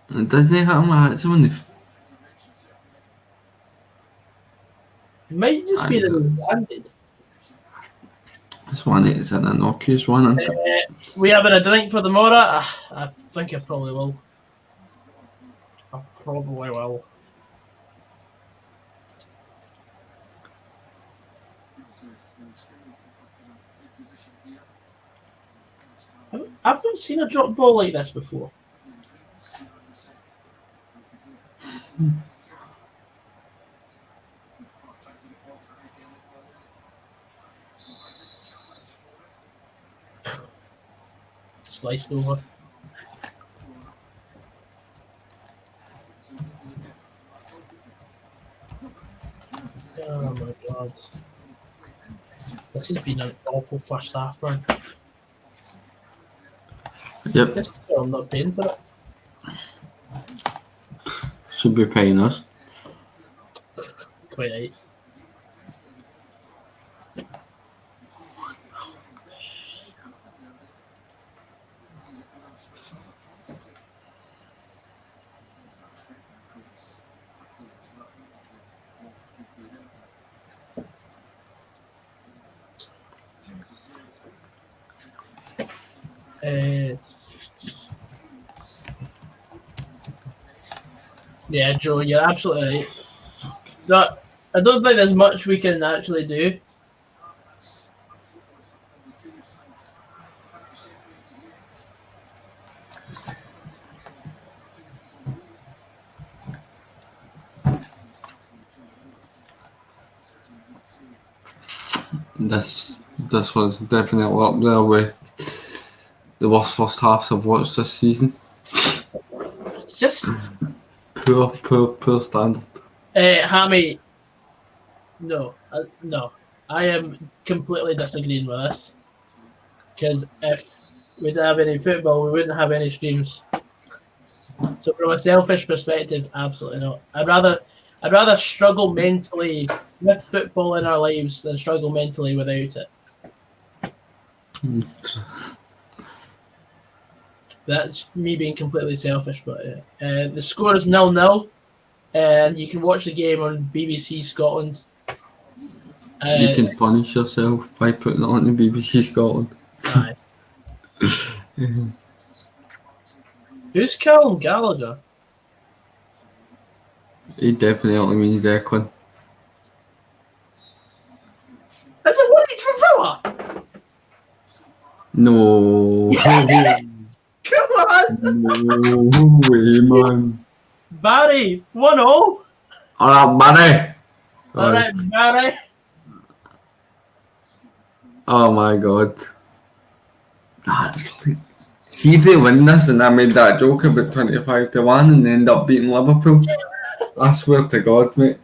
And doesn't he have my hats on? It might just be that he's landed. This one is an innocuous one, isn't it? We having a drink for the Mora? I think I probably will. I probably will. I've not seen a drop ball like this before. Sliced over. Oh my god. This has been an awful first half, man. Yep. I'm not paying for it. Should be paying us. Quite right. Uh, yeah, Joe, you're absolutely right. But I don't think there's much we can actually do. This was definitely up there with the worst first halves I've watched this season. It's just, Poor standard. Hammy. No, no. I am completely disagreeing with this. Because if we didn't have any football, we wouldn't have any streams. So from a selfish perspective, absolutely not. I'd rather struggle mentally with football in our lives than struggle mentally without it. That's me being completely selfish, but the score is 0-0, and you can watch the game on BBC Scotland. You can punish yourself by putting it on the BBC Scotland. Aye. Who's Callum Gallagher? He definitely means Declan. Is it one each for Villa? No. Come on! No way, man. Barry, 1-0. Alright, Barry. Alright, Barry. Oh my god. See if they win this and I made that joke about 25-1 and they end up beating Liverpool. I swear to God, mate.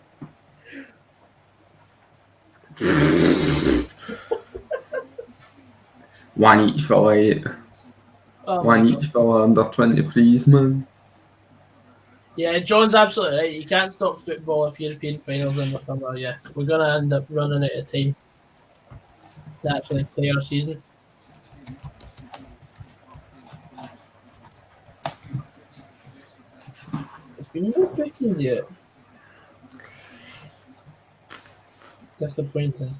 One each for 8. Oh One my each for under 23s, man. Yeah, John's absolutely right. You can't stop football if European finals in the summer. Yeah, we're going to end up running out of time to actually play our season. There's been no bookings yet. Disappointing.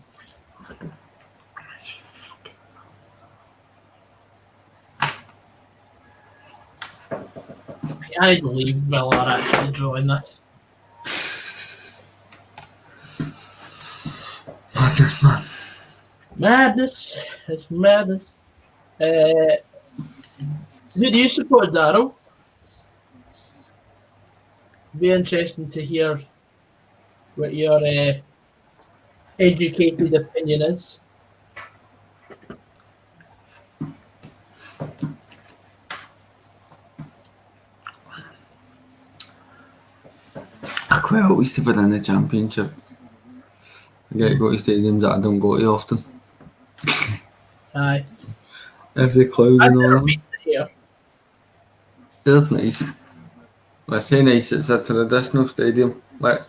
I can't believe Villa are actually drawing this. Madness, man. Madness. It's madness. Who do you support, Daryl? Be interesting to hear what your educated opinion is. I quite always to put in the championship. I get to go to stadiums that I don't go to often. Aye. If the clouds I've and all never that. been to here. It's nice. When I say nice, it's a traditional stadium. Like,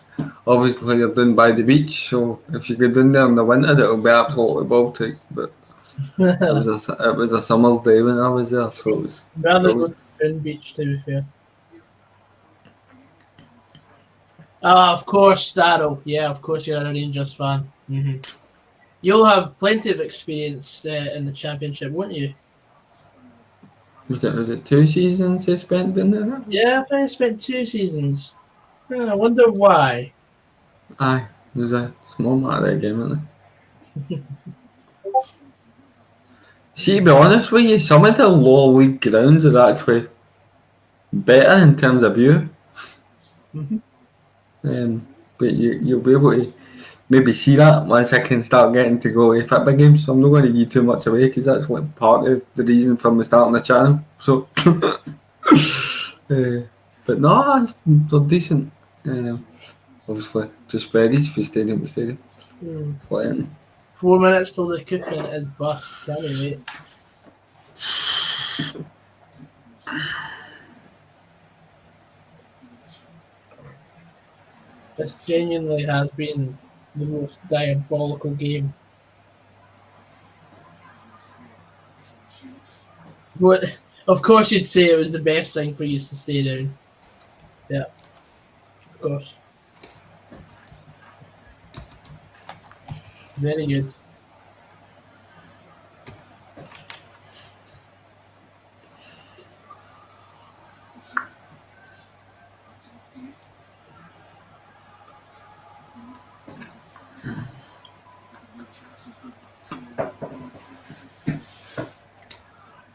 obviously you're down by the beach, so if you go down there in the winter, it'll be absolutely Baltic. But it was a summer's day when I was there, so it was. Rather go to Finn Beach, to be fair. Ah, of course, Daryl. Yeah, of course you're a Rangers fan. Mm-hmm. You'll have plenty of experience in the championship, won't you? Was it 2 seasons they spent in there? Yeah, I think I spent 2 seasons. I wonder why. Aye, it was a small matter of game, wasn't it? See, to be honest with you, some of the lower league grounds are actually better in terms of view. Mm-hmm. But you'll be able to maybe see that once I can start getting to go to football games. So I'm not going to give too much away because that's like part of the reason for me starting the channel. So, but no, they're decent. Obviously, just varies from stadium to stadium. Flying. 4 minutes till the cooking is bust. Can't wait. This genuinely has been the most diabolical game. What? Of course, you'd say it was the best thing for you to stay down. Yeah, of course. Very good.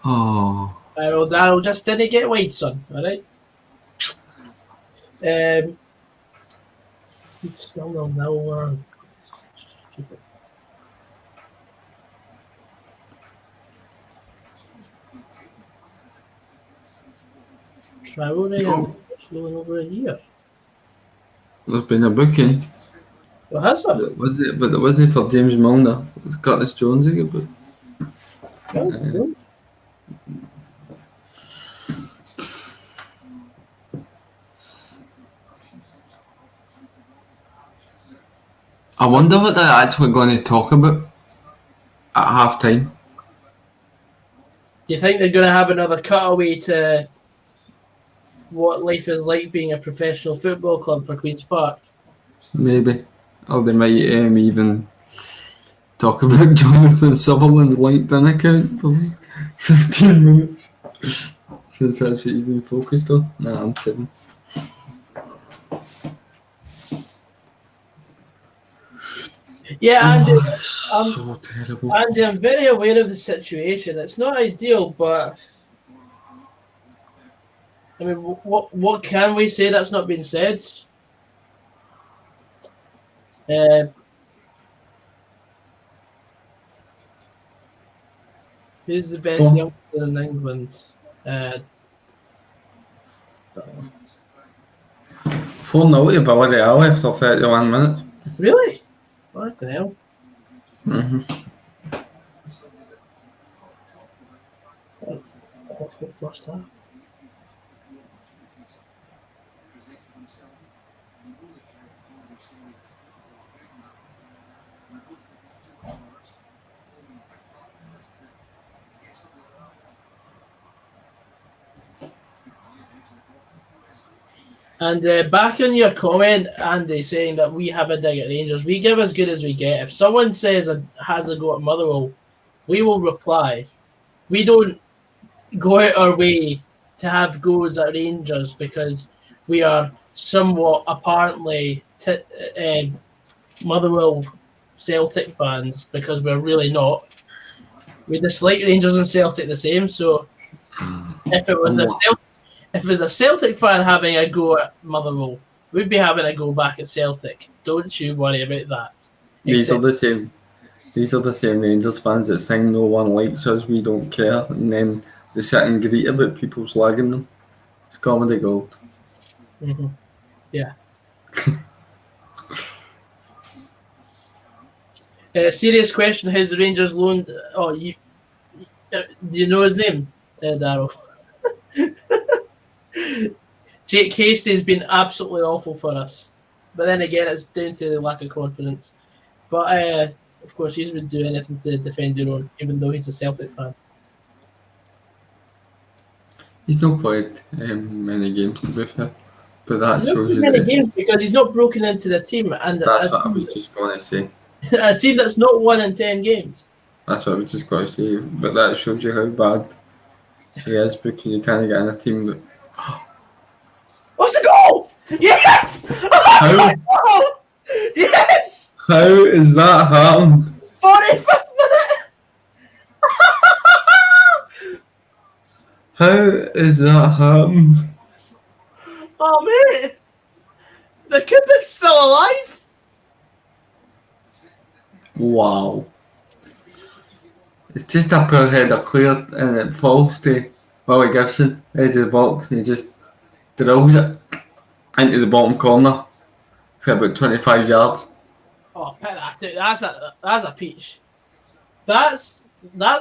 Oh, I'll just didn't get wide, son. All right. Still no. Stupid. Travelling Oh. is rolling over a year. there's been a booking. Well, has there? But it wasn't for James Milner. It was Curtis Jones again, but Well, I wonder what they're actually going to talk about at half time. do you think they're going to have another cutaway to what life is like being a professional football club for Queen's Park? Maybe. Or they might even talk about Jonathan Sutherland's LinkedIn account for 15 minutes. Since that's what he's been focused on. Nah, I'm kidding. Yeah, Andy, So terrible. Andy, I'm very aware of the situation. It's not ideal, but I mean, what can we say that's not been said? Who's the best Four. youngster in England? 4-0 to Villarreal after 31 minutes. Really? Fucking hell. Mm-hmm. Awful first half. And back on your comment, Andy, saying that we have a dig at Rangers, we give as good as we get. If someone says has a go at Motherwell, we will reply. We don't go out our way to have goes at Rangers because we are somewhat apparently Motherwell Celtic fans, because we're really not. We dislike Rangers and Celtic the same. So if it was a Celtic fan having a go at Motherwell, we'd be having a go back at Celtic. Don't you worry about that. These are the same Rangers fans that sing "No one likes us, we don't care," and then they sit and greet about people slagging them. It's comedy gold. Mm-hmm. Yeah. Serious question: has the Rangers loaned? Oh, do you know his name, Darryl? Jake Hastie's been absolutely awful for us, but then again, it's down to the lack of confidence. But of course, he would do anything to defend your own, even though he's a Celtic fan. He's not played many games to be fair, but that shows you many that. games because he's not broken into the team, and That's what I was just going to say. a team that's not won in 10 games. That's what I was just going to say. But that shows you how bad he is, because you can't get in a team that. What's the goal? Yes! How? Oh, yes! How is that happened? 45th minute! How is that happened? Oh, mate! The Cupid's still alive! Wow. It's just a poor header cleared and it falls to Willie Gibson, edge of the box, and he just drills it into the bottom corner for about 25 yards. Oh, pick that out. That's a peach. That's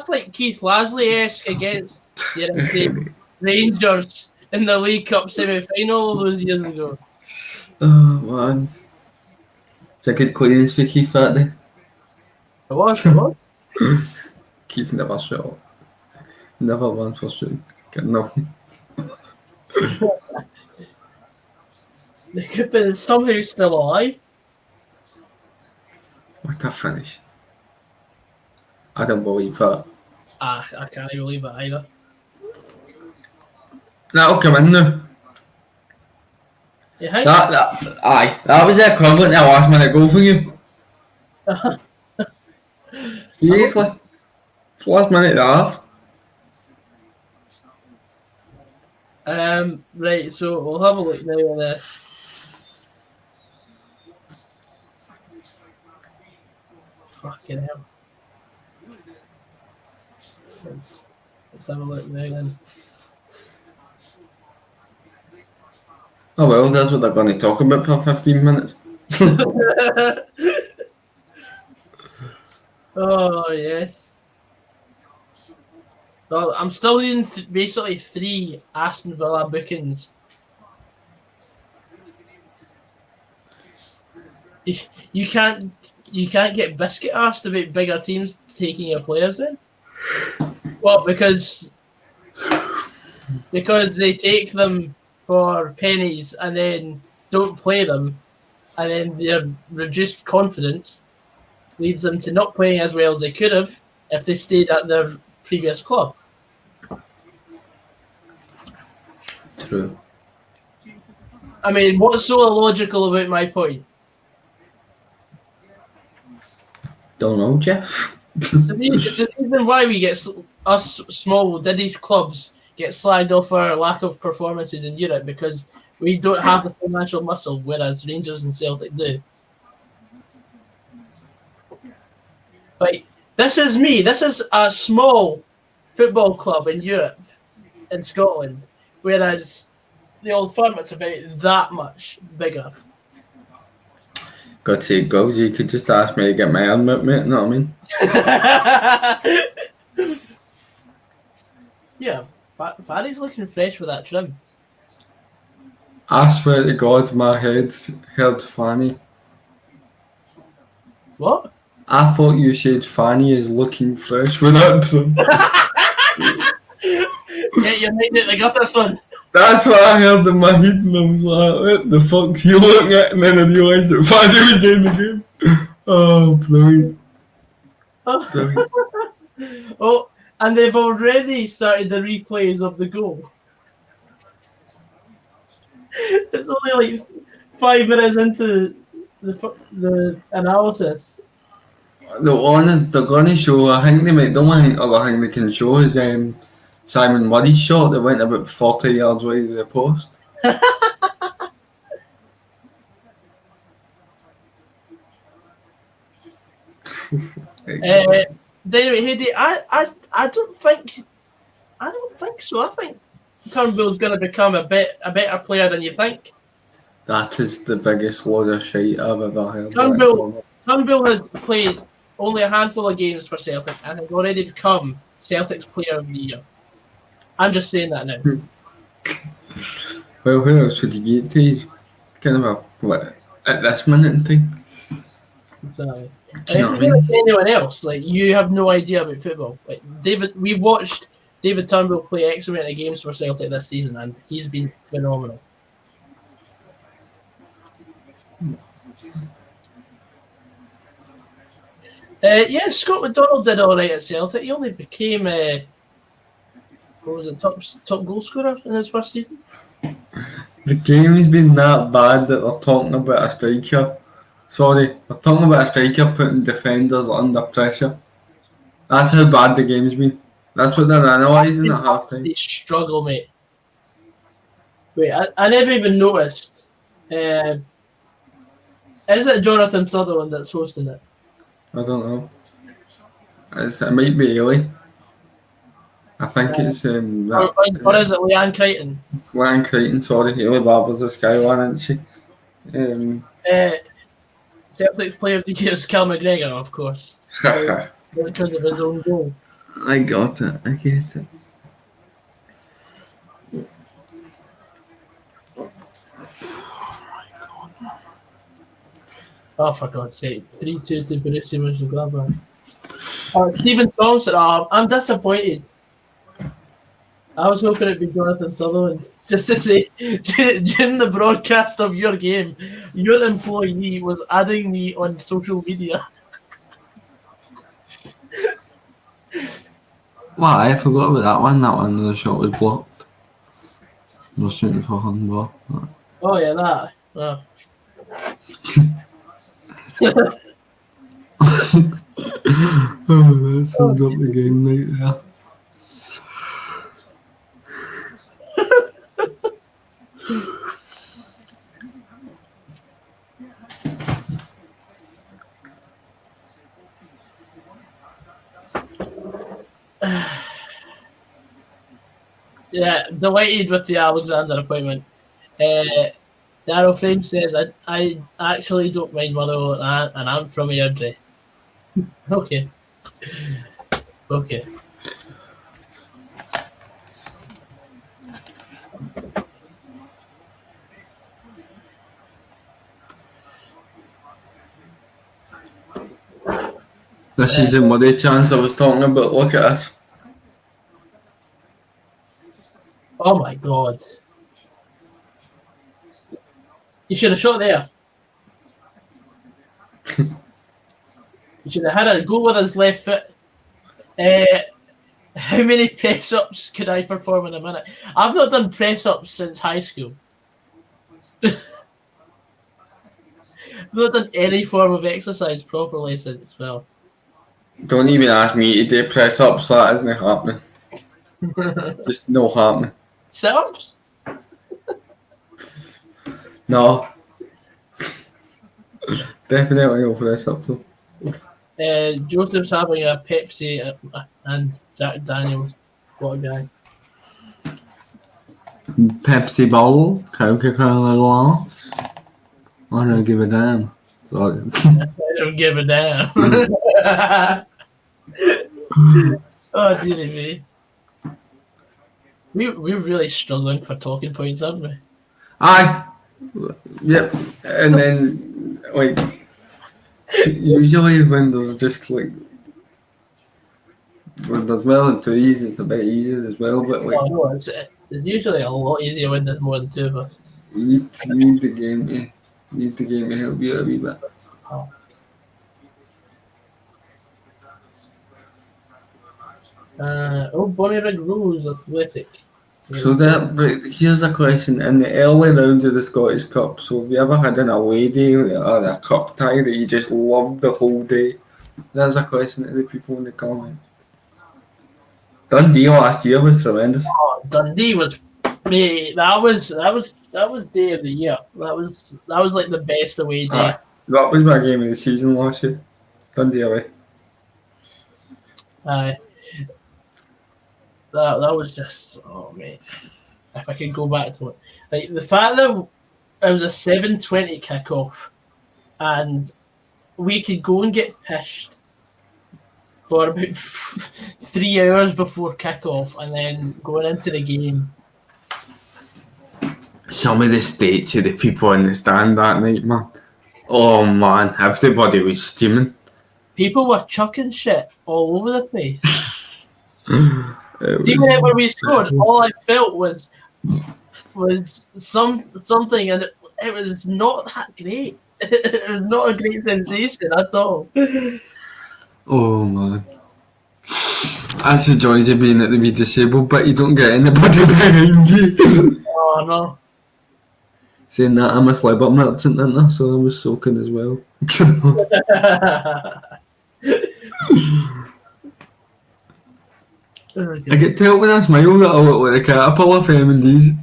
like Keith Lasley-esque against the Rangers in the League Cup semi-final all those years ago. Oh man. It's a good clearance for Keith that day. It was. Keith never shot. Never won for shooting. Got nothing. The Cupid is somehow still alive. What a finish. I don't believe that. I can't believe it either. That'll come in now. You think? That was the equivalent of a last minute goal for you. Seriously? Last minute and a half. Right, so we'll have a look now on the. Fucking hell. Let's have a look now then. Oh well, that's what they're going to talk about for 15 minutes. Oh, yes. Well, I'm still in basically 3 Aston Villa bookings. You can't get biscuit asked about bigger teams taking your players in. Well, because they take them for pennies and then don't play them, and then their reduced confidence leads them to not playing as well as they could have if they stayed at their previous club. True. I mean, what's so illogical about my point? Don't know, Jeff. It's the reason why we get us small diddy clubs get slagged off our lack of performances in Europe, because we don't have the financial muscle, whereas Rangers and Celtic do. Like, this is me. This is a small football club in Europe, in Scotland, whereas the Old Firm, it's about that much bigger. God's sake, Gogs, you could just ask me to get my arm out, mate, you know what I mean? Yeah, Barry's looking fresh with that trim. I swear to God, my head's heard Fanny. What? I thought you said Fanny is looking fresh with that trim. Get your mind out the gutter, son. That's what I heard in my head, and I was like, what the fuck's he looking at? And then I realised that Fanny was doing the game. Oh, brilliant. Brilliant. Oh, and they've already started the replays of the goal. It's only like 5 minutes into the analysis. The honest, they're going to show, I think they might, the only other thing they can show is Simon Murray's shot that went about 40 yards wide of the post. Anyway, Hedy, I don't think so. I think Turnbull's going to become a better player than you think. That is the biggest load of shite I've ever heard. Turnbull has played only a handful of games for Celtic and has already become Celtic's Player of the Year. I'm just saying that now. Well, where else would you get to? He's kind of at this minute in time. Exactly. Do you know what I It's mean? like anyone else. Like, you have no idea about football. Like, we watched David Turnbull play X amount of games for Celtic this season, and he's been phenomenal. Yeah, Scott McDonald did all right at Celtic. He only became top goal scorer in his first season. The game's been that bad that they're talking about a striker. Sorry, they're talking about a striker putting defenders under pressure. That's how bad the game's been. That's what they're analysing at half time. They struggle, mate. Wait, I never even noticed. Is it Jonathan Sutherland that's hosting it? I don't know. It might be Ailey. I think it's Or is it Leanne Crichton? It's Leanne Crichton, sorry. Ailey Barber's the Sky one, isn't she? Celtic's Player of the Year is Cal McGregor, of course. Because of his own goal. I got it. I get it. Oh, for God's sake. 3-2 to Borussia Mönchengladbach. Stephen Thompson. Oh, I'm disappointed. I was hoping it'd be Jonathan Sutherland. Just to say, during the broadcast of your game, your employee was adding me on social media. Wow, I forgot about that one. That one, the shot was blocked. I was shooting for handball. Oh, yeah, that. Oh. Oh, that sums up the game right there. Yeah, delighted with the Alexander appointment. Daryl Frame says, I actually don't mind Motherwell and I'm from Airdrie. Okay. Okay. This is the muddy chance I was talking about. Look at this. Oh my god. You should have shot there. You should have had a go with his left foot. How many press ups could I perform in a minute? I've not done press ups since high school. I've not done any form of exercise properly since, well. Don't even ask me to do press ups, that isn't happening. Just no happening. Sit ups? No. Definitely no press ups though. Joseph's having a Pepsi and Jack Daniels. What a guy. Pepsi bottle, Coca-Cola glass. I don't give a damn. Sorry. I don't give a damn. Oh, dearie me. We're really struggling for talking points, aren't we? Aye. Yep. And then, like, usually when there's just like, when there's more than two easy, it's a bit easier as well, but like, Oh, no, it's usually a lot easier when there's more than two of us. you need the game to help you a wee bit. Bonnie Rose Athletic. So but here's a question: in the early rounds of the Scottish Cup, so have you ever had an away day or a cup tie that you just loved the whole day? There's a question to the people in the comments. Dundee last year was tremendous. Oh, Dundee was, mate. That was day of the year. That was like the best away day. That was my game of the season last year. Dundee away. Aye. That was just, oh mate. If I could go back to it, like the fact that it was a 7:20 kickoff, and we could go and get pished for about 3 hours before kickoff, and then going into the game. Some of the states of the people in the stand that night, man. Oh man, everybody was steaming. People were chucking shit all over the place. See, whenever we scored, all I felt was something, and it was not that great. It was not a great sensation at all. Oh man, that's the joys of being at the wee disabled, but you don't get anybody behind you. Oh no. Saying that, I'm a slab up merchant, isn't I? So I was soaking as well. I get to help when I smile that I look like a caterpillar for M&D's.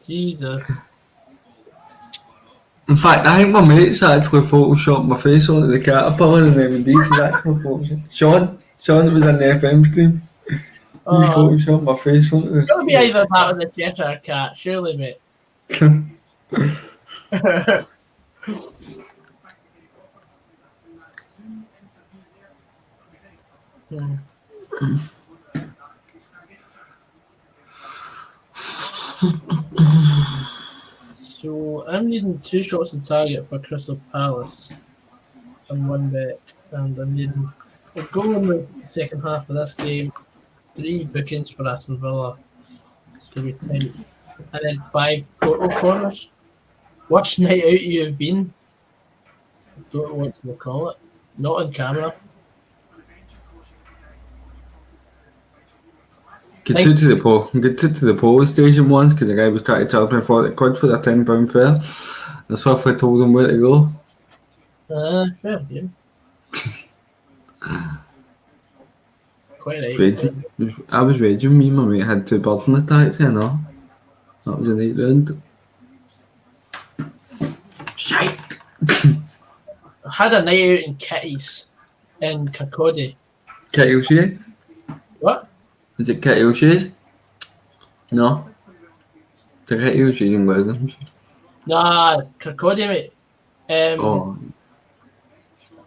Jesus. In fact, I think my mates actually photoshopped my face onto the caterpillar in M&D's. That's my Photoshop. Sean was in the FM stream. He photoshopped my face onto the... It's gotta be either that or the Cheshire Cat, surely, mate. So I'm needing 2 shots on target for Crystal Palace and 1 bet, and I'm needing a goal in the second half of this game, 3 bookings for Aston Villa. It's gonna be tight, and then 5 total corners. Worst night out you have been? I don't know what to call it. Not on camera. Get two to the police station once because the guy was trying to charge me £40 for the £10 fare, The Swiftly told him where to go. Fair game. Quite right. Raging. I was raging. Me and my mate had 2 birds in the taxi and all. That was a night round. Shite! I had a night out in Kitty's in Kirkcaldy. Kitty O'Shea? What? Is it Kitty O'Shea's? No. It's a Kitty O'Shea in Glasgow. Nah, Kirkcaldy, mate. Oh.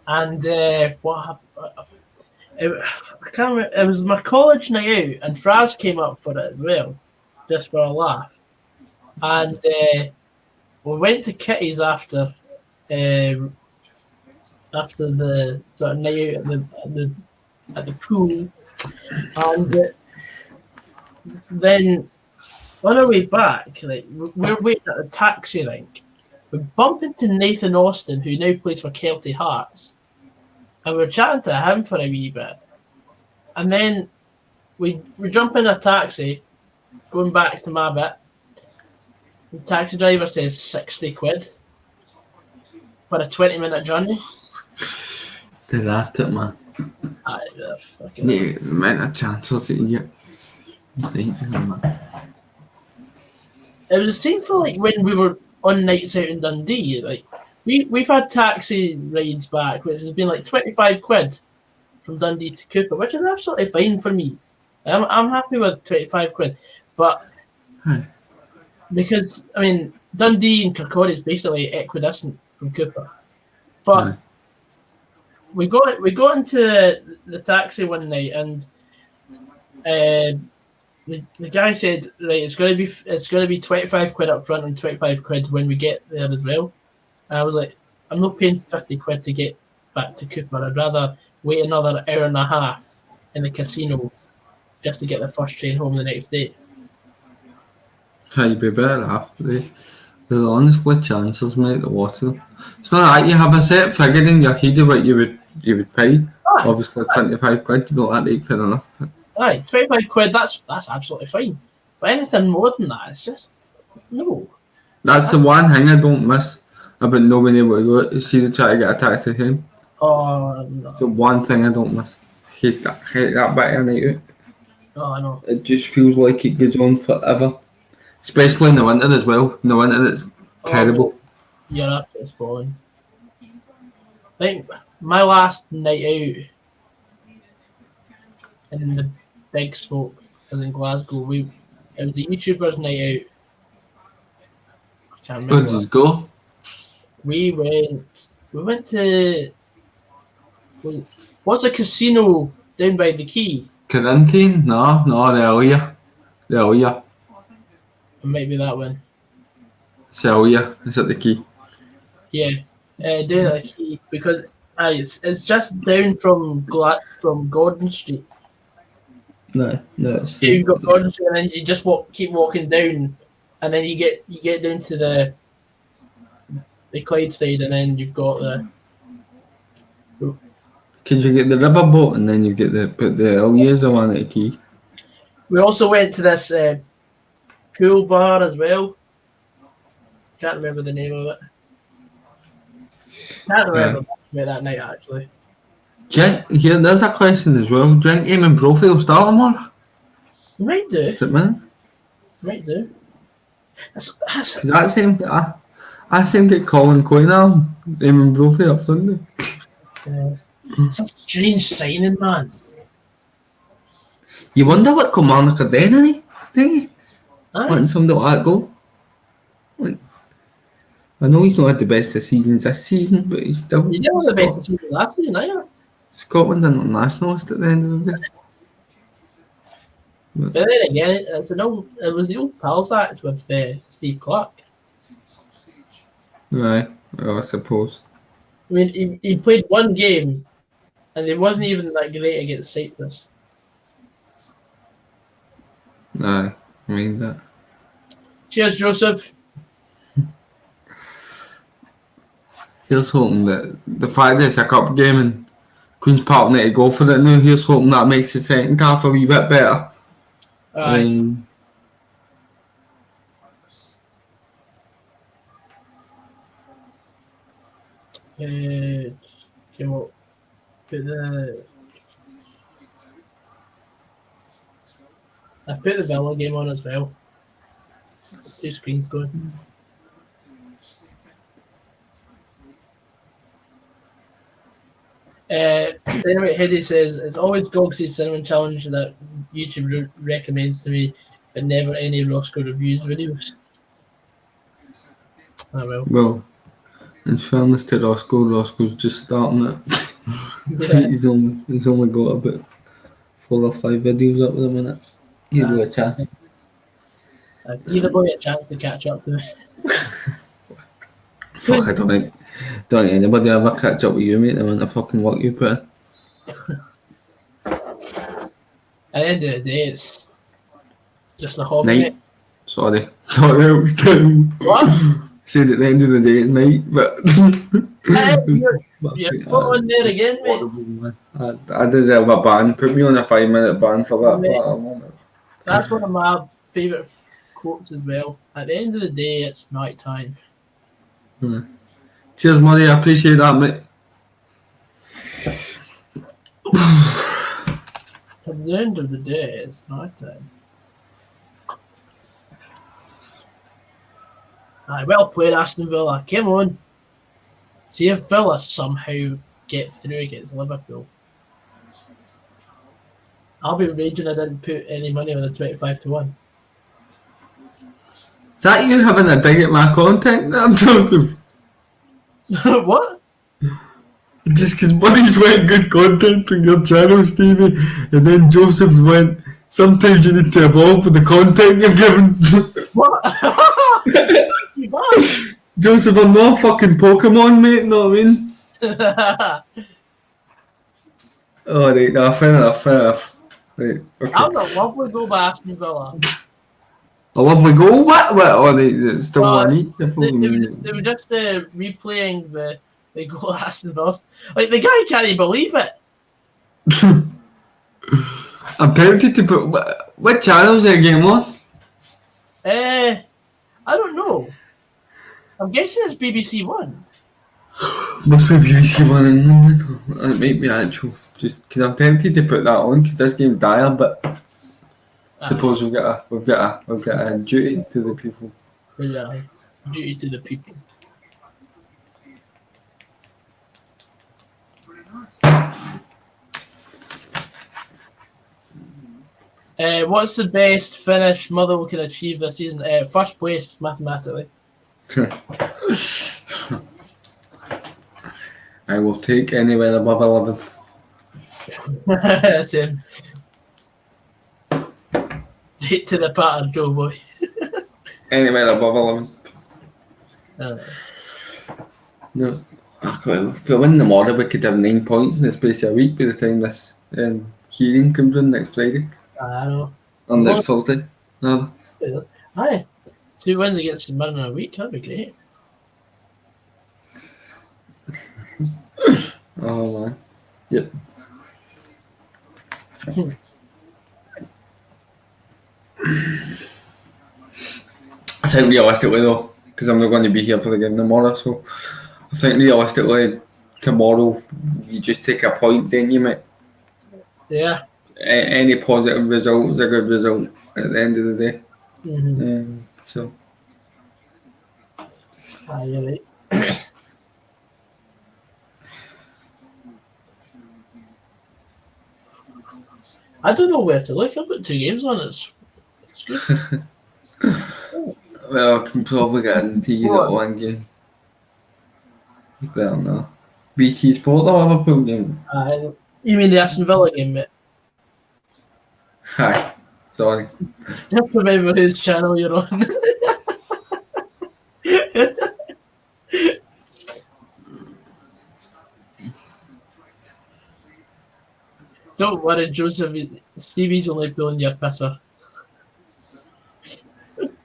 And what happened? I can't remember. It was my college night out, and Fraz came up for it as well, just for a laugh. And we went to Kitty's after the sort of night out at the pool, and then on our way back, like we're waiting at the taxi rank, we bump into Nathan Austin, who now plays for Kelty Hearts, and we're chatting to him for a wee bit, and then we jump in a taxi, going back to my bit. The taxi driver says 60 quid for a 20-minute journey. They're at it, man. Aye, they're fucking. Yeah, the amount of chances that you get. Man. It was the same for like when we were on nights out in Dundee. Like we've had taxi rides back, which has been like 25 quid from Dundee to Cooper, which is absolutely fine for me. I'm happy with 25 quid, but because I mean Dundee and Kirkcaldy is basically equidistant from Cooper, but we got into the taxi one night and the guy said, right, it's gonna be 25 quid up front and 25 quid when we get there as well. And I was like, I'm not paying 50 quid to get back to Cooper. I'd rather wait another hour and a half in the casino just to get the first train home the next day. You'd be better off. There's honestly chances, mate, to watch them. It's not like you have a set figure in your head of what you would pay. Obviously, 25 quid, you know, that fair enough. Aye, 25 quid, that's absolutely fine. But anything more than that, it's just, no. That's the one thing I don't miss about not being able to go to see the try to get a taxi home. Oh, no. It's the one thing I don't miss. Hate that bit of night out. Oh, I know. It just feels like it goes on forever. Especially in the winter as well. In the winter, it's terrible. You're absolutely spoiling. I think my last night out in the big smoke was in Glasgow. It was a YouTuber's night out. I can't remember. Where does it go? We went to what's a casino down by the quay? Corinthian? No, the Elia. It might be that one. Celia is at the key. Yeah, down at the quay because it's just down from Gordon Street. No. You've got Gordon Street, and then you just keep walking down, and then you get down to the Clyde side, and then you've got the. Because you get the riverboat, and then you get the Elia's the one at the key. We also went to this pool bar as well. Can't remember the name of it. Can't remember about that night actually. Here, there's a question as well. Do you think Eamon Brophy will start tomorrow? Might do. Is it, man? Might do. I seem to get Colin Coyne on Eamon Brophy up Sunday. It's a strange signing, man. You wonder what Kilmarnock are doing, don't you? Letting somebody like that go. Like, I know he's not had the best of seasons this season, but he's still. You didn't have the best of season last season, either. Scotland internationalist at the end of the day. But then again, it was the old pals act with Steve Clark. Right, well, I suppose. I mean, he played one game, and it wasn't even that great against Cyprus. Aye, I mean that. Cheers, Joseph. Here's hoping that the fact that it's a cup game and Queen's Park need to go for it now, here's hoping that makes the second half a wee bit better. Come up. Put the. I put the Villa game on as well. 2 screens going. Anyway, Hedy says it's always Goggsy Cinnamon Challenge that YouTube recommends to me, but never any Roscoe reviews videos. Well, in fairness to Roscoe's just starting it. Yeah. he's only got about 4 or 5 videos up at the minute. Give you a chance. Either boy a chance to catch up to me. Fuck, I don't think anybody ever catch up with you, mate. The amount of fucking work you put in. At the end of the day, it's just a hobby. Night. Mate. Sorry, every time. What? Said at the end of the day it's night, but You're on there again, mate. I deserve a ban. Put me on a 5-minute ban for that Mate. part of the moment. That's one of my favourite quotes as well. At the end of the day, it's night time. Cheers, Murray. I appreciate that, mate. At the end of the day, it's night time. Aye, well played, Aston Villa. Come on. See if Villa somehow get through against Liverpool. I'll be raging I didn't put any money on the 25-1. Is that you having a dig at my content there, Joseph? What? Just because Murray's went good content on your channel, Stevie, and then Joseph went, sometimes you need to evolve with the content you're given. What? You bad? Joseph, I'm not a fucking Pokemon, mate, know what I mean? Oh, right, no, fair enough. Right, okay. I'm a lovely goal by Aston Villa. A lovely goal? What? Oh, it's still one each. They were just replaying the goal at Aston Villa. Like, the guy can't even believe it. I'm tempted to put... What channel is that game on? I don't know. I'm guessing it's BBC One. Must be BBC One in London. It might be actual. Just because I'm tempted to put that on because this game's dire, but suppose we've got a duty to the people. Yeah, duty to the people. What's the best finish Motherwell can achieve this season? First place, mathematically. I will take anywhere above 11th. Same. Straight to the pattern, Joe boy. Anywhere above 11th. Uh, No. If we win tomorrow, we could have 9 points in the space of a week by the time this hearing comes in next Friday. I know. Or next Thursday. No. Aye. 2 wins against Man in a week, that'd be great. Oh, man. Yep. I think realistically though, because I'm not going to be here for the game tomorrow, so I think realistically tomorrow you just take a point, then you mate. Yeah. Any positive result is a good result at the end of the day. Mm-hmm. So. Aye, you're right. I don't know where to look. I've got 2 games on it. It's good. Well, I can probably guarantee you that one game. Well, no. BT Sport, the Liverpool game. You mean the Aston Villa game, mate? Hi. Sorry. Just remember whose channel you're on. Don't worry, Joseph. Stevie's only pulling your pisser.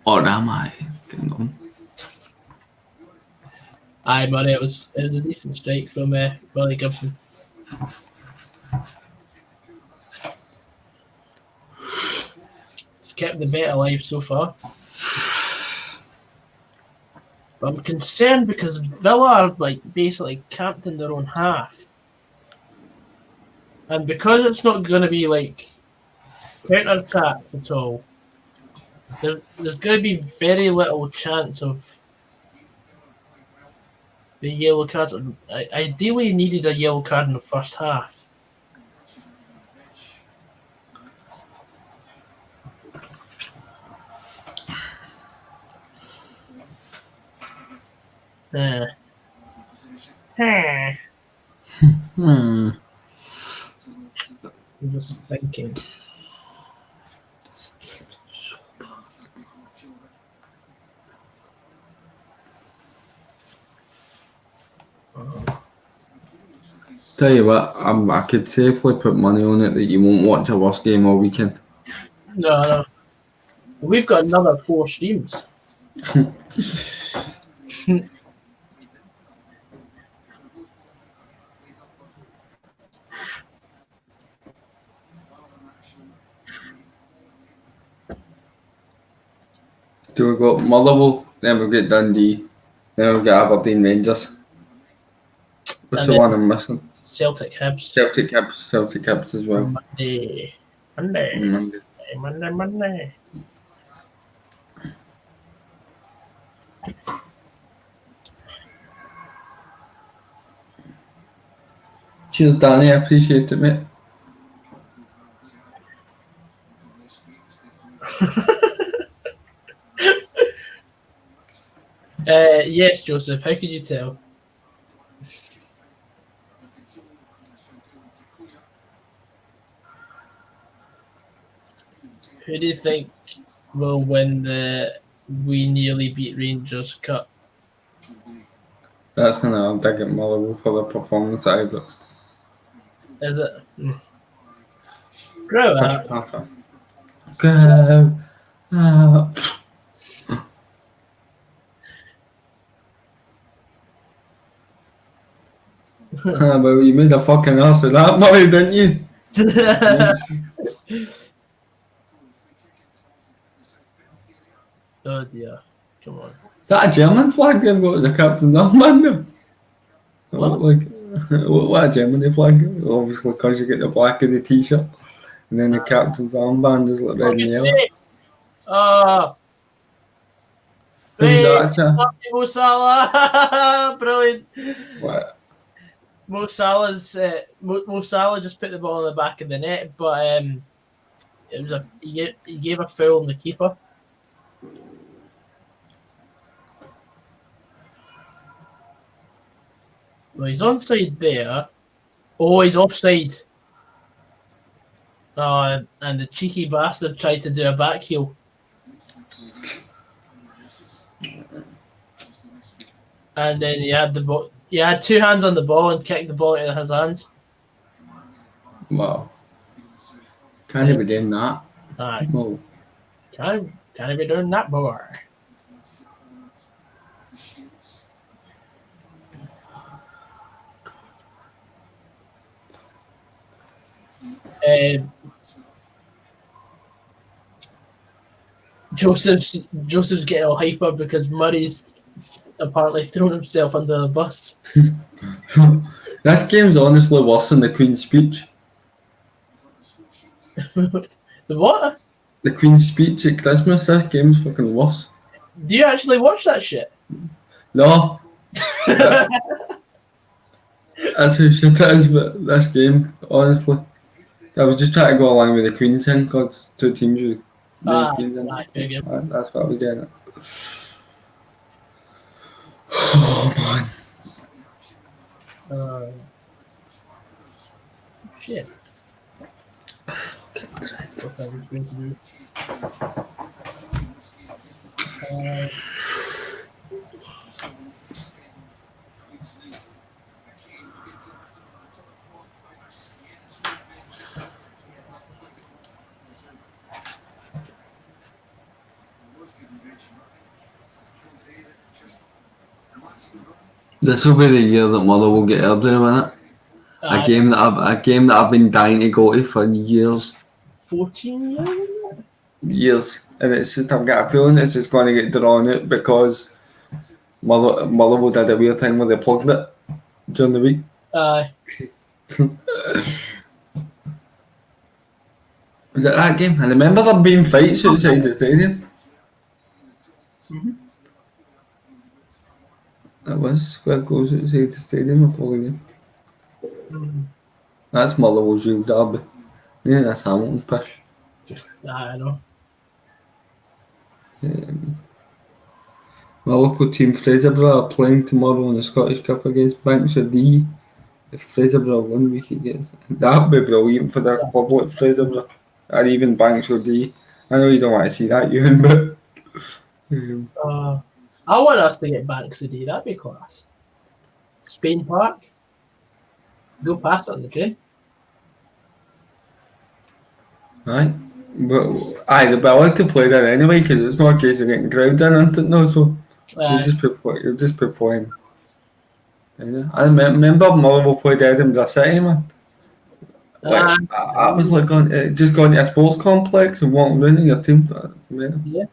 Or am I? Hang on. Aye, Murray, it was a decent strike from Willie Gibson. It's kept the bet alive so far. I'm concerned because Villa are like basically camped in their own half. And because it's not going to be like counter-attack at all, there's going to be very little chance of the yellow cards. I ideally needed a yellow card in the first half. I'm just thinking. Tell you what, I could safely put money on it that you won't watch a worse game all weekend. No. We've got another 4 streams. So we've got Motherwell, then we've got Dundee, then we've got Aberdeen Rangers. What's And the then one I'm missing? Celtic Hibs. Celtic Hibs as well. Monday. Cheers, Danny. I appreciate it, mate. Yes, Joseph. How could you tell? Who do you think will win the We Nearly Beat Rangers Cup? That's an I'm digging Motherwell for the performance at Ibrox. Is it? Grow up. Go up. But you made a fucking ass of that, Murray, didn't you? Oh dear. Come on. Is that a German flag they've got as a captain armband? What? What a Germany flag? Obviously, because you get the black of the t-shirt, and then the captain's armband is like red and yellow. Who's that, Cha? Mo Salah! Brilliant. What? Mo Salah just put the ball in the back of the net, but it was he gave a foul on the keeper. Well, he's onside there. Oh, he's offside. Oh, and the cheeky bastard tried to do a back heel. And then he had the ball. He had 2 hands on the ball and kicked the ball out of his hands. Wow. Can't be doing that. Aye. No. Can't be doing that more. Joseph's getting all hyper because Murray's apparently thrown himself under the bus. This game's honestly worse than the Queen's speech. The what? The Queen's speech at Christmas, this game's fucking worse. Do you actually watch that shit? No. That's how shit it is, but this game, honestly. I was just trying to go along with the Queen's thing, because 2 teams with the Queen's in. That's what I was getting at. Oh, man. Shit. What I was going to do. This will be the year that Mother will get Airdrie, won't it? A game that I've been dying to go to for years. 14 years? Years. And it's just, I've got a feeling it's just going to get drawn out because Motherwell did a weird thing where they plugged it during the week. Was it that game? I remember there being fights outside the stadium. That was where it goes outside the stadium before the game. That's Motherwell's real derby. Yeah, that's Hamilton's pish. I know. My local team, Fraserburgh, are playing tomorrow in the Scottish Cup against Banks If Fraserburgh win, we could get that would be brilliant for their club like Fraserburgh, or even Banks I know you don't want to see that, Ewan, but I want us to get Banks today. That'd be class. Spain Park. Go past it on the train. but I like to play there anyway because it's not a case of getting crowds in, isn't it? No, so you'll just be playing. I remember Motherwell played Edinburgh City, man. Like, I was like going to a sports complex and walking around in your team. Yeah.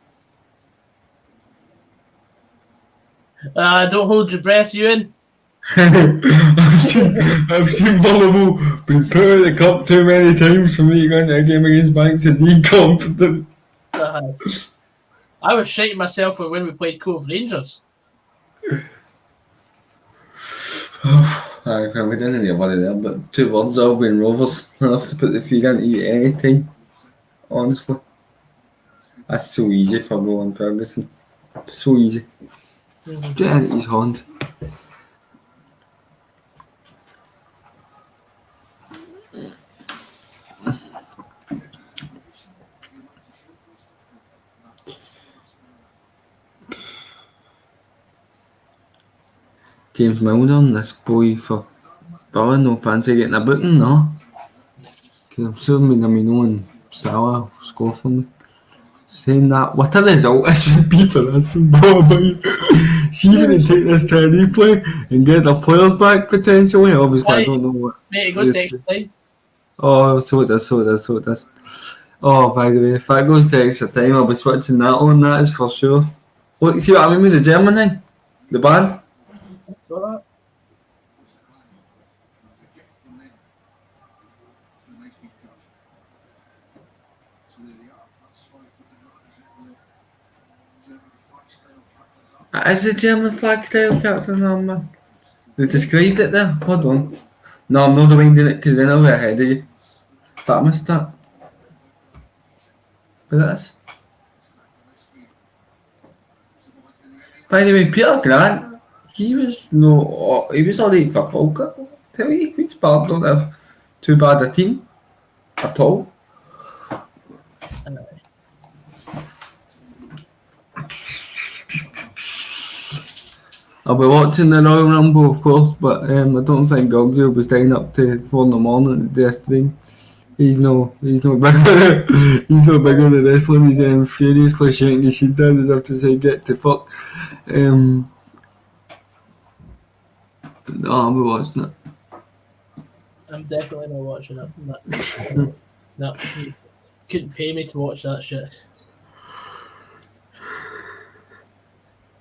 Don't hold your breath, Ewan. I've seen Motherwell been put in the cup too many times for me to go into a game against Banks and be confident. I was shitting myself when we played Cove Rangers. We didn't get worried there, but 2 words all been Rovers. Enough to put the feed into you any time. Honestly. That's so easy for Rowan Ferguson. So easy. Straight into his hand. James Milner, this boy for Villa, no fancy getting a booking, no? Because I'm sure knowing Salah score for me. Saying that, what a result it should be for Aston Villa, but see if they take this to a replay and get their players back potentially. Obviously, I don't know what. Mate, it goes to extra time. Oh, so it does. Oh, by the way, if that goes to extra time, I'll be switching that on, that is for sure. Look, see what I mean with the German thing? The band? Is the German flag style captain on, man? They described it there. Hold on. No, I'm not doing it because then I'll be ahead of you. But I missed that. But that's. By the way, Peter Grant, he was alright for Falkirk. Tell you, Queen's Park don't have too bad a team at all. I'll be watching the Royal Rumble, of course, but I don't think Goggsy will be staying up to 4 in the morning to do a stream. He's no bigger. He's no bigger than wrestling. He's furiously shaking his head down as if to say, "Get the fuck." No, I'll be watching it. I'm definitely not watching it. No, you couldn't pay me to watch that shit.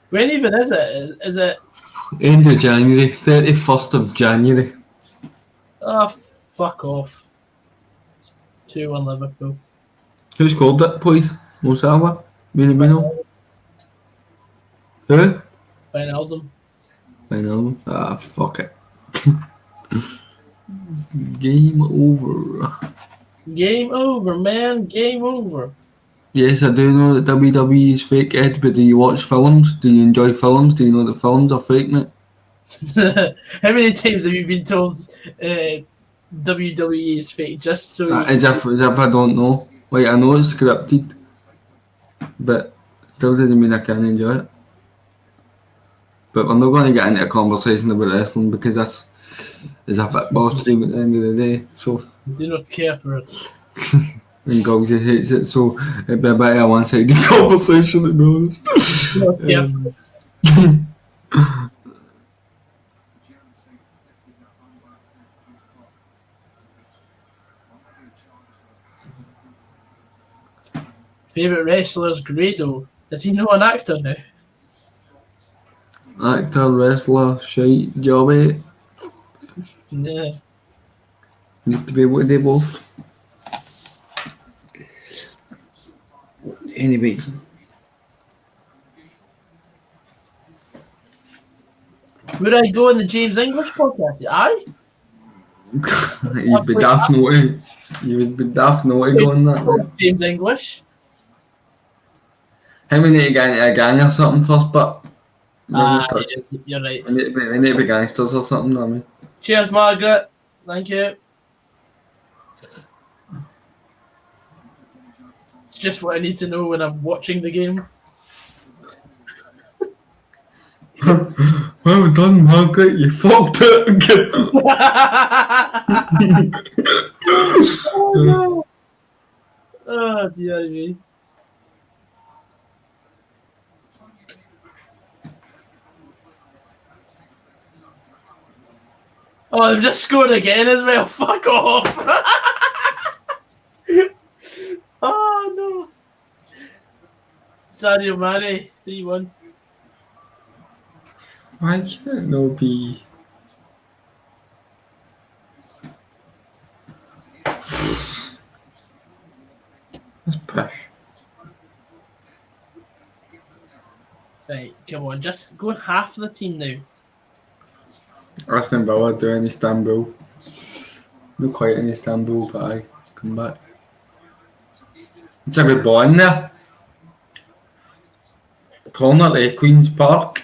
When even is it? Is it? End of January, 31st of January. Oh, fuck off. 2-1 Liverpool. Who scored it, please? Mo Salah? Minamino? Who? Wijnaldum. Ah, fuck it. Game over. Game over, man. Game over. Yes, I do know that WWE is fake, Ed, but do you watch films? Do you enjoy films? Do you know that films are fake, mate? How many times have you been told WWE is fake just so As if I don't know. Like, I know it's scripted, but still doesn't mean I can enjoy it. But we're not going to get into a conversation about wrestling because this is a football stream at the end of the day. So I do not care for it. And Goggsy hates it, so it'd be a bit of a one-sided conversation, to be honest. I do not care for it. Favourite wrestler's Grado. Is he not an actor now? actor, wrestler, shite, jobby. Yeah. Need to be able to do both. Anyway. Would I go in the James English podcast? Aye. You'd be daft naughty. You would be daft naughty going that way. James English. How we need to get into a gang or something first, but we'll touch it. You're right. We need to be gangsters or something, know what I mean? Cheers, Margaret. Thank you. It's just what I need to know when I'm watching the game. Well done, Margaret. You fucked it. Oh, no. Oh, dear me. Oh, they've just scored again as well. Fuck off. Oh, no. Sadio Mane, 3-1. Why can't it no be? That's push. Right, come on, just go half the team now. Aston Villa doing Istanbul. Not quite in Istanbul, but I come back. It's a good ball in there. Corner to Queen's Park.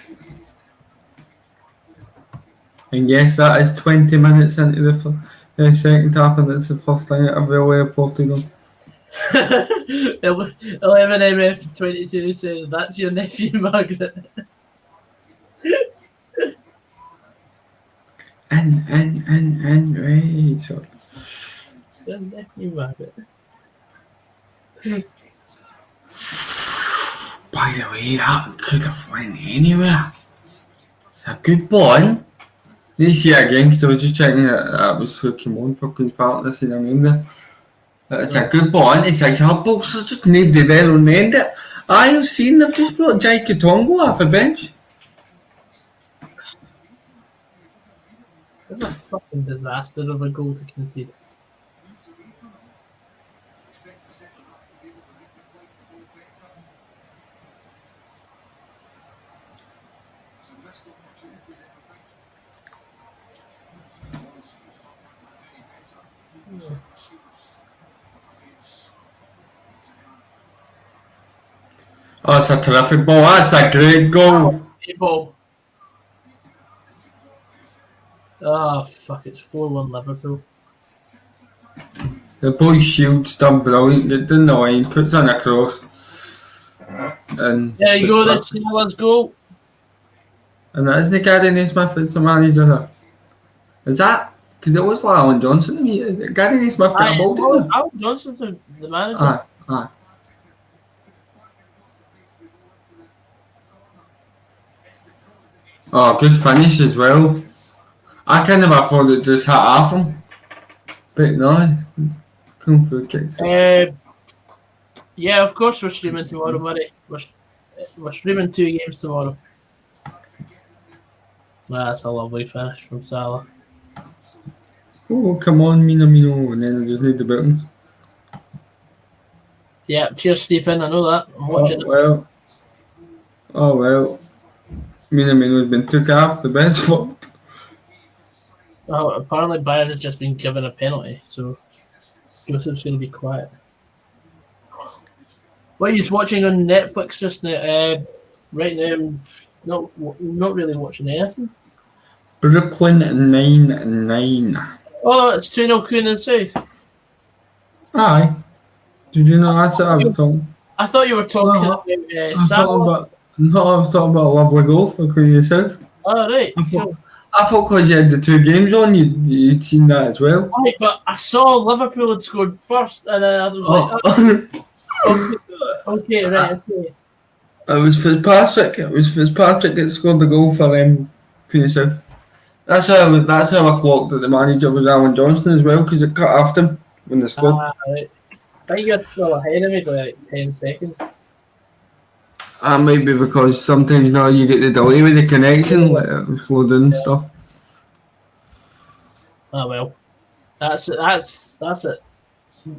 And yes, that is 20 minutes into the second half, and it's the first thing I've ever reported on. 11MF22 says, that's your nephew, Margaret. And right. So. Your nephew, Margaret. By the way, that could have went anywhere. It's a good ball. Did you see it again? Because I was just checking that was who came on for Queen's Park. That's the name there. It's a good ball. It's like hard boxers just need the there on the end. I've seen they've just brought Jai Katongo off the bench. What a fucking disaster of a goal to concede. Oh, it's a terrific ball. That's a great goal. Great ball. Oh, fuck, it's 4-1 Liverpool. The boy Shields done brilliant. Get in the line, puts in a cross. And there you go, that's Salah's goal. And that isn't Gary Naismith, it's the manager there. Is that? Because it was like Alan Johnson to me. Gary Naismith got a ball, didn't he? Alan Johnson's the manager. Aye. Oh, good finish as well. I kind of thought it just hit half him. But no, Kung Fu kicks. Yeah, of course we're streaming tomorrow, Murray. We're streaming 2 games tomorrow. Well, that's a lovely finish from Salah. Oh, come on, Mino, and then I just need the buttons. Yeah, cheers, Stephen. I know that. I'm watching it. Oh, well. Mino's been took off the bench for. Oh, apparently Bayern has just been given a penalty, so Joseph's going to be quiet. What are you watching on Netflix just now? Right now, not really watching anything. Brooklyn Nine-Nine. Oh, it's 2-0 Coon and South. Aye. Did you know that's what I was talking? I thought you were talking about Salah. No, I was talking about a lovely goal for Queen of South. Oh, right. I thought because you had the 2 games on, you'd seen that as well. Right, but I saw Liverpool had scored first, and I was like, okay, right, okay. It was Fitzpatrick. That scored the goal for Queen of South. That's how I clocked that the manager was Alan Johnson as well, because it cut after him when they scored. Right. I think you're still ahead of me by like 10 seconds. That might be because sometimes now you get the delay with the connection, like it slow down and stuff. Oh well, that's it. That's it.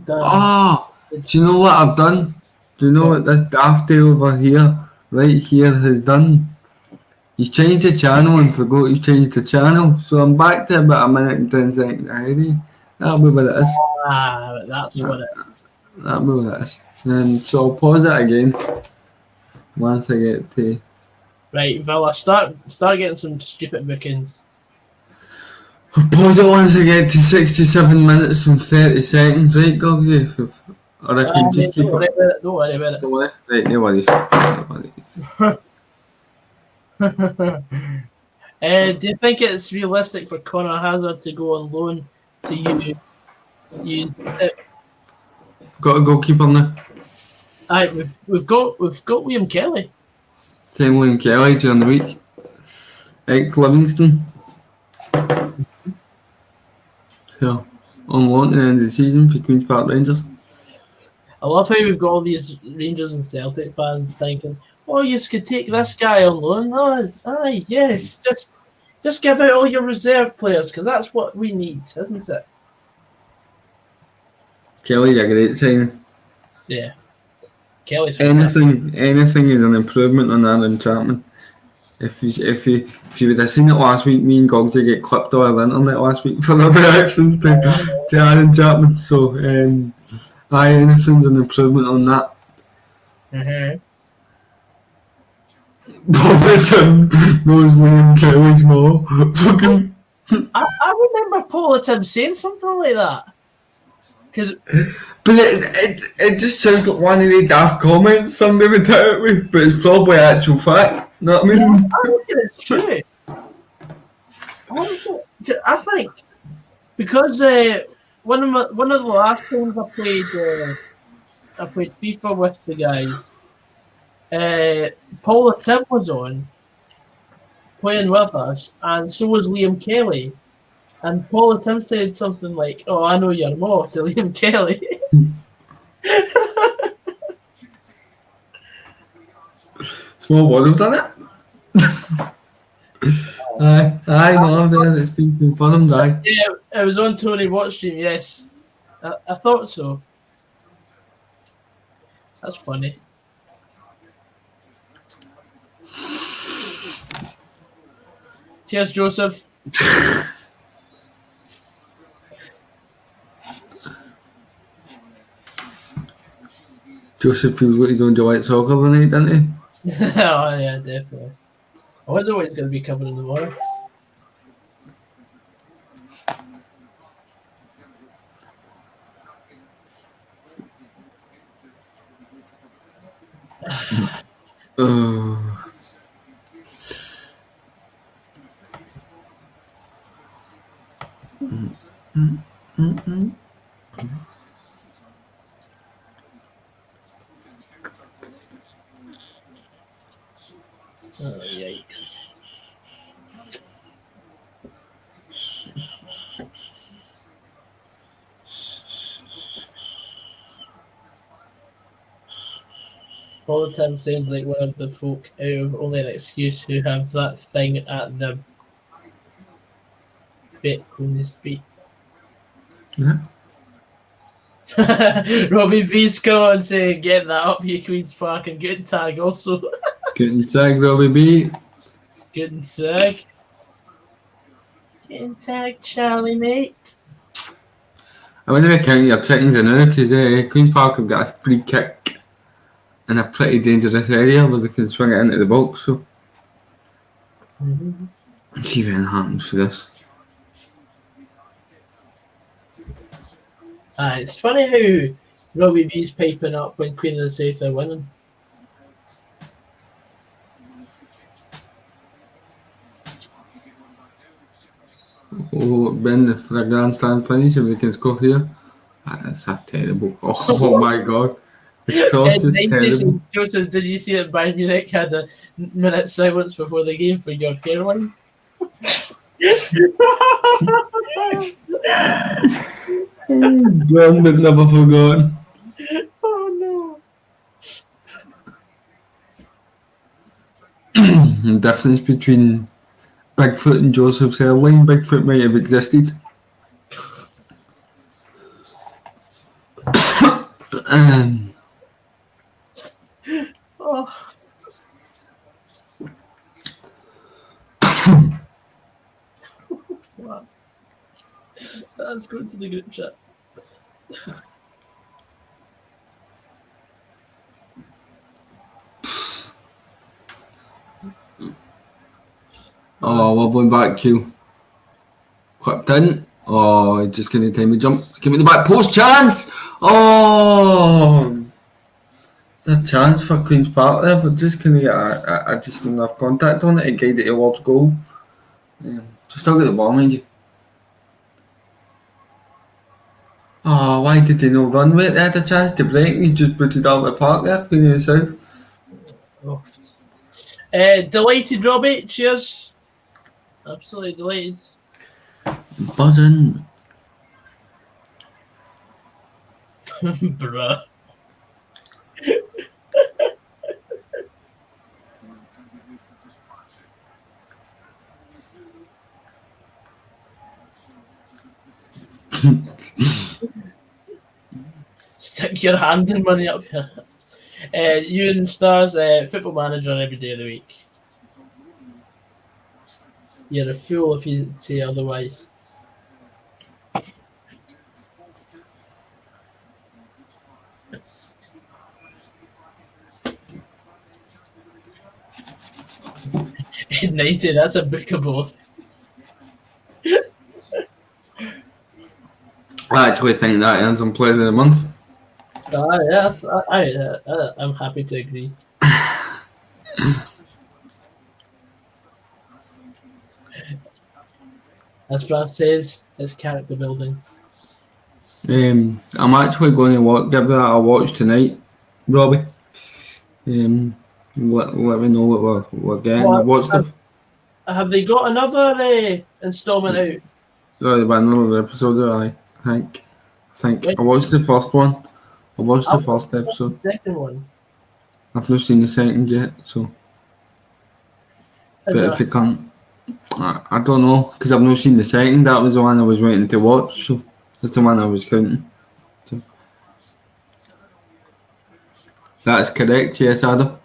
Done. Oh, do you know what I've done? Do you know what this dafty over here, right here, has done? He's changed the channel and forgot he's changed the channel, so I'm back to about a minute and 10 seconds ahead. That'll be what it is. That's what it is. That'll be what it is. So I'll pause it again once I get to. Right, Villa, start getting some stupid bookings. I'll pause it once I get to 67 minutes and 30 seconds, right, Goggsy? Or I can just keep it. Don't worry about it. Don't worry. Right, no worries. No worries. Do you think it's realistic for Conor Hazard to go on loan to you? Use it? Got a goalkeeper now. Aye, we've got Liam Kelly. Same William Kelly during the week. Livingston. So, on loan to the end of the season for Queen's Park Rangers. I love how we've got all these Rangers and Celtic fans thinking, "Oh, you could take this guy on loan." Oh, aye, yes, just give out all your reserve players because that's what we need, isn't it? Kelly's a great signing. Yeah, Kelly's fantastic. Anything is an improvement on Aaron Chapman. If you would have seen it last week, me and Goggsy get clipped all over the internet last week for their reactions to Aaron Chapman. So, anything's an improvement on that. Mm-hmm. Bobbiton knows Liam Kelly's more. Fucking. I remember Paul Tim saying something like that. But it just sounds like one of the daft comments somebody would hit it with, but it's probably actual fact. You know what I mean? I think it's true. I think because one of the last times I played FIFA with the guys, Paula Tim was on playing with us, and so was Liam Kelly. And Paula Tim said something like, "Oh, I know you're more," to Liam Kelly. Small world have done it. Aye, no, I've done it. It's been confirmed, aye. Yeah, it was on Tony Watchstream, yes. I thought so. That's funny. Cheers, Joseph. Joseph feels like he's on July Soccer tonight, doesn't he? Oh, yeah, definitely. I wonder what he's going to be covering tomorrow. Oh, yikes. All the time sounds like one of the folk out of Only an Excuse who have that thing at the bit when they speak. Yeah. Robbie B's come on saying, "Get that up, you Queen's Park," and good tag also. Getting tagged, Robbie B. Good tag. Getting tagged, Charlie, mate. I wonder if count your chickens in now, because Queen's Park have got a free kick in a pretty dangerous area where they can swing it into the box, so. See if anything happens for this. It's funny how Robbie B's piping up when Queen of the South are winning. Oh, Ben for a grandstand finish if they can score here. That's a terrible. Oh my god. The cross is terrible. Joseph, did you see that Bayern Munich had a minute silence before the game for your Caroline? Gone but never forgotten. Oh no. The difference between Bigfoot and Joseph's airline. Bigfoot might have existed. Oh. Wow. Let's go to the group chat. Oh, wobbling back Q. Clipped in. Oh, just couldn't time me jump. Give me the back post chance. Oh, there's a chance for Queen's Park there, but just couldn't get a decent enough contact on it to guide it towards goal. Still got the ball, mind you. Oh, why did they not run with it? They had a chance to break and he just booted out the park there, Queen of the South. Oh. Delighted, Robbie. Cheers. Absolutely delighted. Buzzing. Bruh. Stick your hand in money up here. You and Stars, football manager every day of the week. You're a fool if you say otherwise. Ignited, that's a bookable. I actually think that ends on Player of the Month. I'm happy to agree. As Brad says, it's character building. I'm actually going to give that a watch tonight, Robbie. Let me know what we're getting. I watched Have they got another installment out? There'll be another episode there, I think. I watched the first one. I watched the first episode. The second one. I've not seen the second yet, so. But if it can't, I don't know, because I've not seen the second. That was the one I was waiting to watch, so that's the one I was counting. So. That's correct, yes, Adam.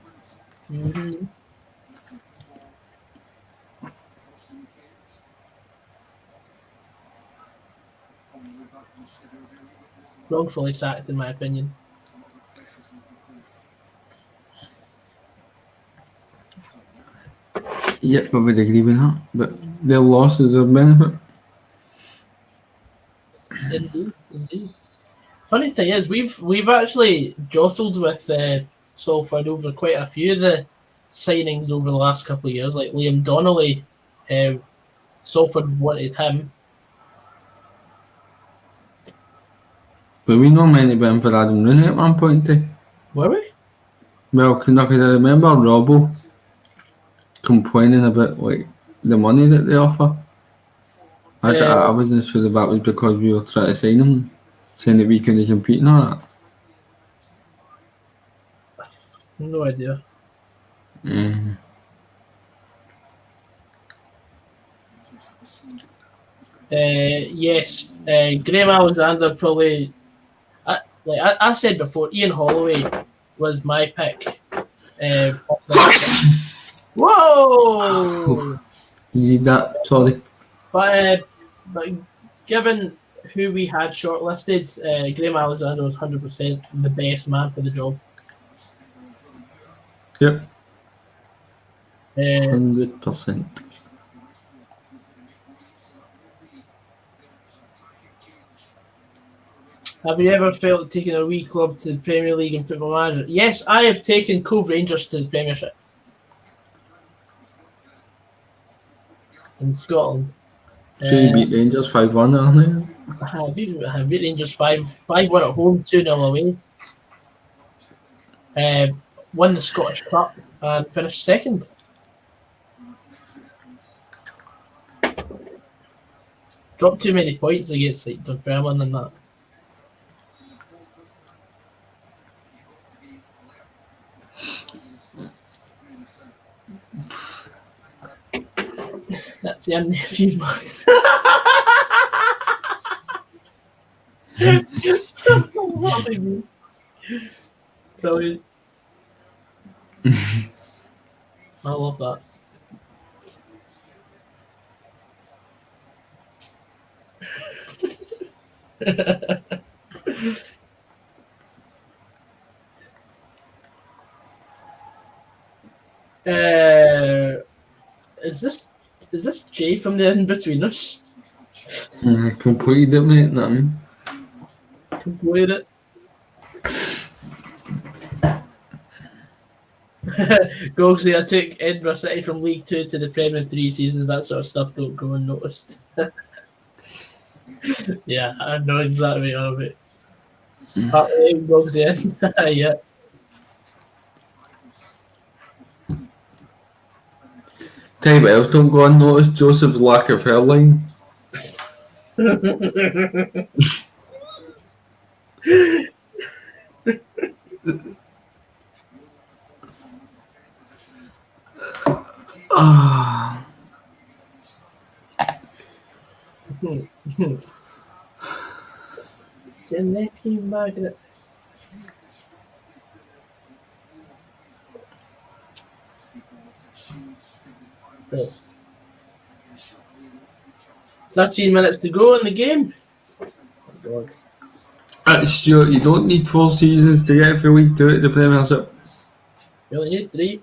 Mm-hmm. Wrongfully sacked, in my opinion. Yep, I would agree with that. But their loss is a benefit. Indeed. Funny thing is, we've actually jostled with Salford over quite a few of the signings over the last couple of years, like Liam Donnelly. Salford wanted him. But we know many been for Adam Rooney at one point in time. Were we? Well, because I remember Robbo complaining about like the money that they offer. I wasn't sure that was because we were trying to sign him, saying that we couldn't compete and all that. No idea. Yes, Graham Alexander probably. I said before, Ian Holloway was my pick. Whoa! You need that, sorry. But given who we had shortlisted, Graham Alexander was 100% the best man for the job. Yep. 100%. Have you ever felt taking a wee club to the Premier League and Football Manager? Yes, I have taken Cove Rangers to the Premiership in Scotland. So you beat Rangers 5-1, aren't you? I beat Rangers 5-1 at home, 2-0 away. Won the Scottish Cup and finished second. Dropped too many points against like Dunfermline and that. See, I'm nephew. Brilliant. I love that. Is this Jay from the In Between Us? Completed it, mate. Know what I mean? Completed it. Goggsy, I took Edinburgh City from League 2 to the Premier in 3 seasons. That sort of stuff don't go unnoticed. Yeah, I know exactly what you're on about. Goggsy in. Yeah. Tell you what else don't go unnoticed, Joseph's lack of hairline. Ah, It's a nephew magnet. Right. 13 minutes to go in the game. Oh God. Stuart, you don't need 4 seasons to get from League 2 to the Premiership. You only need 3.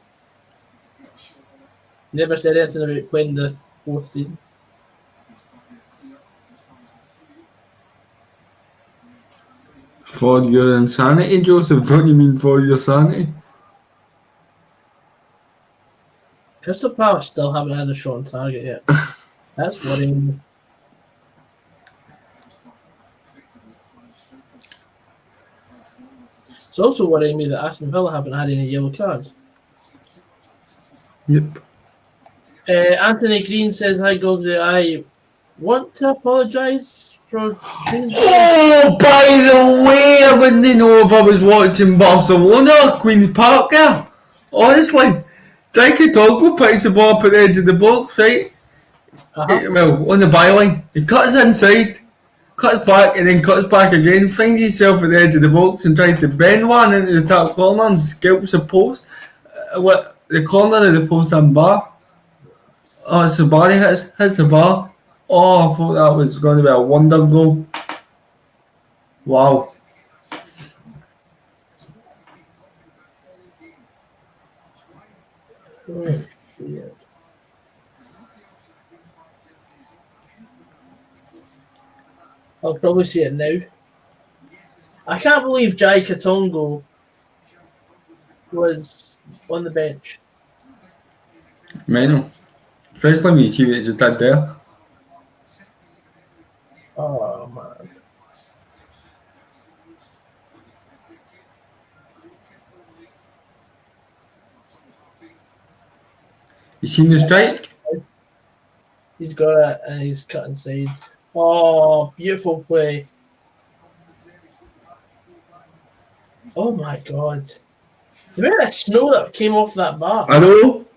Never said anything about playing the 4th season. For your insanity, Joseph, don't you mean for your sanity? Crystal Palace still haven't had a shot on target yet. That's worrying me. It's also worrying me that Aston Villa haven't had any yellow cards. Yep. Anthony Green says, "Hi, Gogsy. I want to apologise for." Oh, by the way, I wouldn't know if I was watching Barcelona or Queen's Park there. Honestly, Jake Toggle picks the ball up at the edge of the box, right? Well, on the byline. He cuts inside, cuts back, and then cuts back again, finds himself at the edge of the box and tries to bend one into the top corner and scalps the post. The corner of the post and bar. Oh, it's the bar, he hits the bar. Oh, I thought that was going to be a wonder goal. Wow. Oh, shit. I'll probably see it now. I can't believe Jai Katongo was on the bench. Mental. Especially when you see what he just did there. Oh, man. You seen the strike? He's got it and he's cut inside. Oh, beautiful play. Oh, my God. The amount of snow that came off that bar. I know.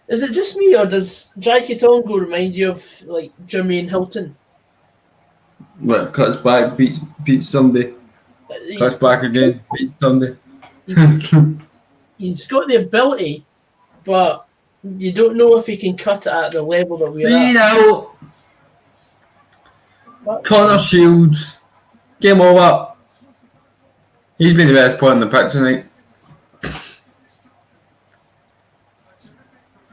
Is it just me, or does Jai Katongo remind you of, like, Jermaine Hilton? What, cuts back, beats somebody. Cuts back again, beats somebody. He's got the ability, but you don't know if he can cut it at the level that we're Lean at. out. Connor Shields. Game over. He's been the best player on the pitch tonight.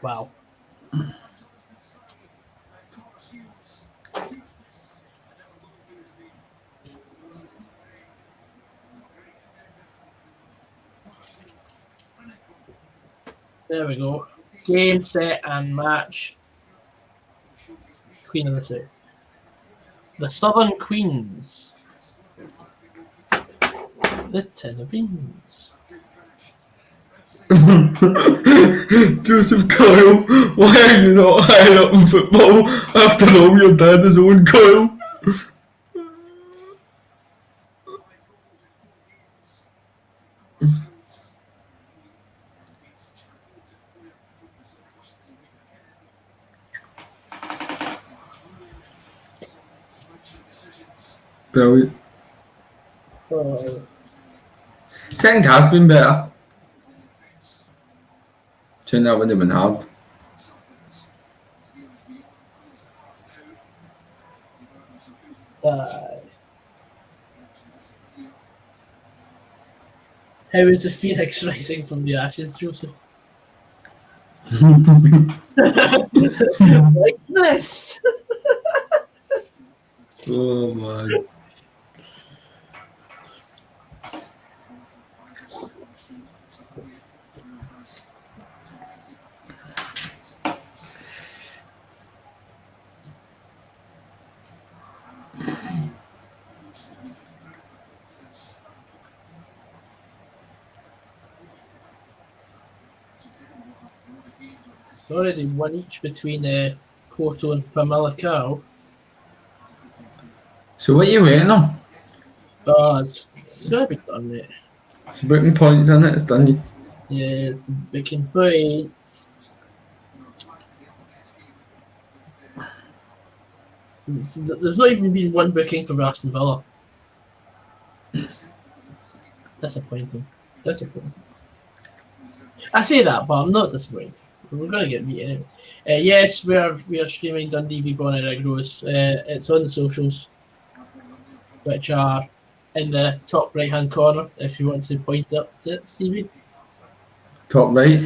Wow. There we go. Game, set, and match. Queen of the South. The Southern Queens. The Ten of Beans. Joseph Kyle, why are you not high up in football? After all, your dad is Owen Kyle. Brilliant. Oh, Second half been better. Turn that would have been hard. how is the phoenix rising from the ashes, Joseph? Like this. Oh man. It's already one each between Porto and Famalicão. So what are you waiting on? Oh, it's gotta be done, mate. It's booking points in it, it's done. Yeah, it's making points. There's not even been one booking for Aston Villa. Disappointing. I say that, but I'm not disappointed. We're gonna get beat anyway. Yes, we are streaming Dundee v Bonnyrigg. It's on the socials, which are in the top right hand corner. If you want to point up to it, Stevie. Top right.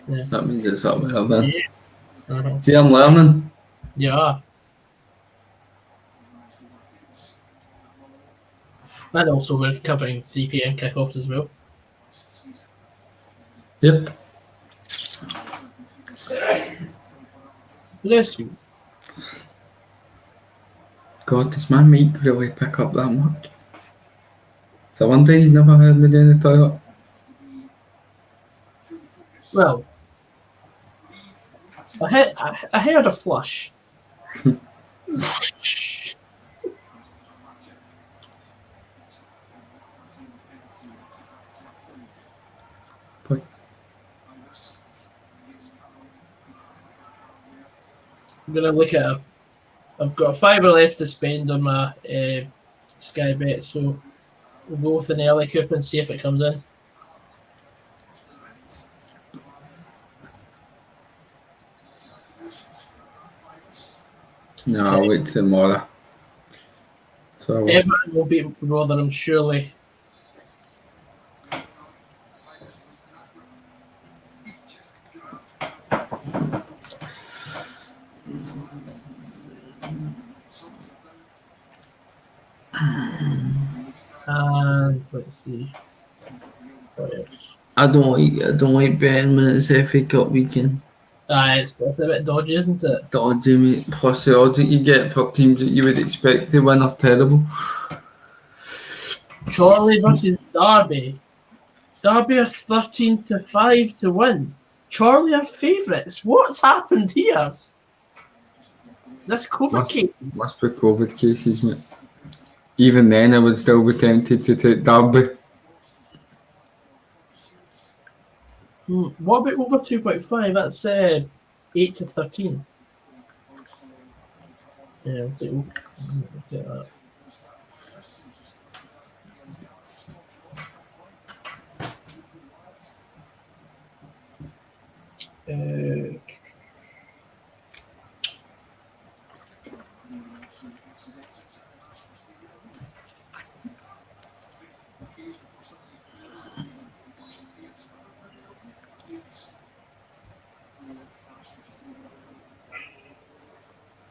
Yeah. That means it's up there then. Yeah. Uh-huh. See, I'm learning. Yeah. And also we're covering 3 PM kickoffs as well. Yep. Bless you. God, does my mic really pick up that much? So one day he's never heard me doing the toilet. Well, I heard a flush. Point. I'm gonna look at it. I've got a fibre left to spend on my Sky Bet, so we'll go with an early coup and see if it comes in. No, I'll wait till tomorrow. So I will. Everton will beat Rotherham, surely. And let's see. What else? I don't like betting when it's FA Cup weekend. It's a bit dodgy, isn't it? Dodgy, mate. Plus the odds that you get for teams that you would expect to win are terrible. Charlie versus Derby. Derby are 13-5 to win. Charlie are favourites. What's happened here? This COVID case. Must be COVID cases, mate. Even then, I would still be tempted to take Derby. What about over 2.5? That's 8-13. Yeah, I'll take that.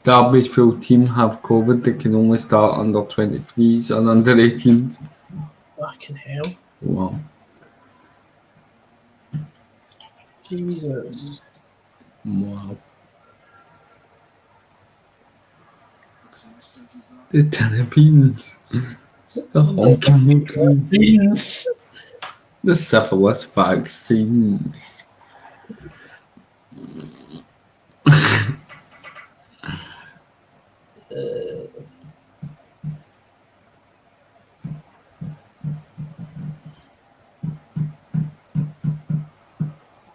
Derby's full team have COVID. They can only start under 23s and under 18s. Fucking hell. Wow. Jesus. Wow. The tenor beans. The honking Beans. The syphilis vaccine.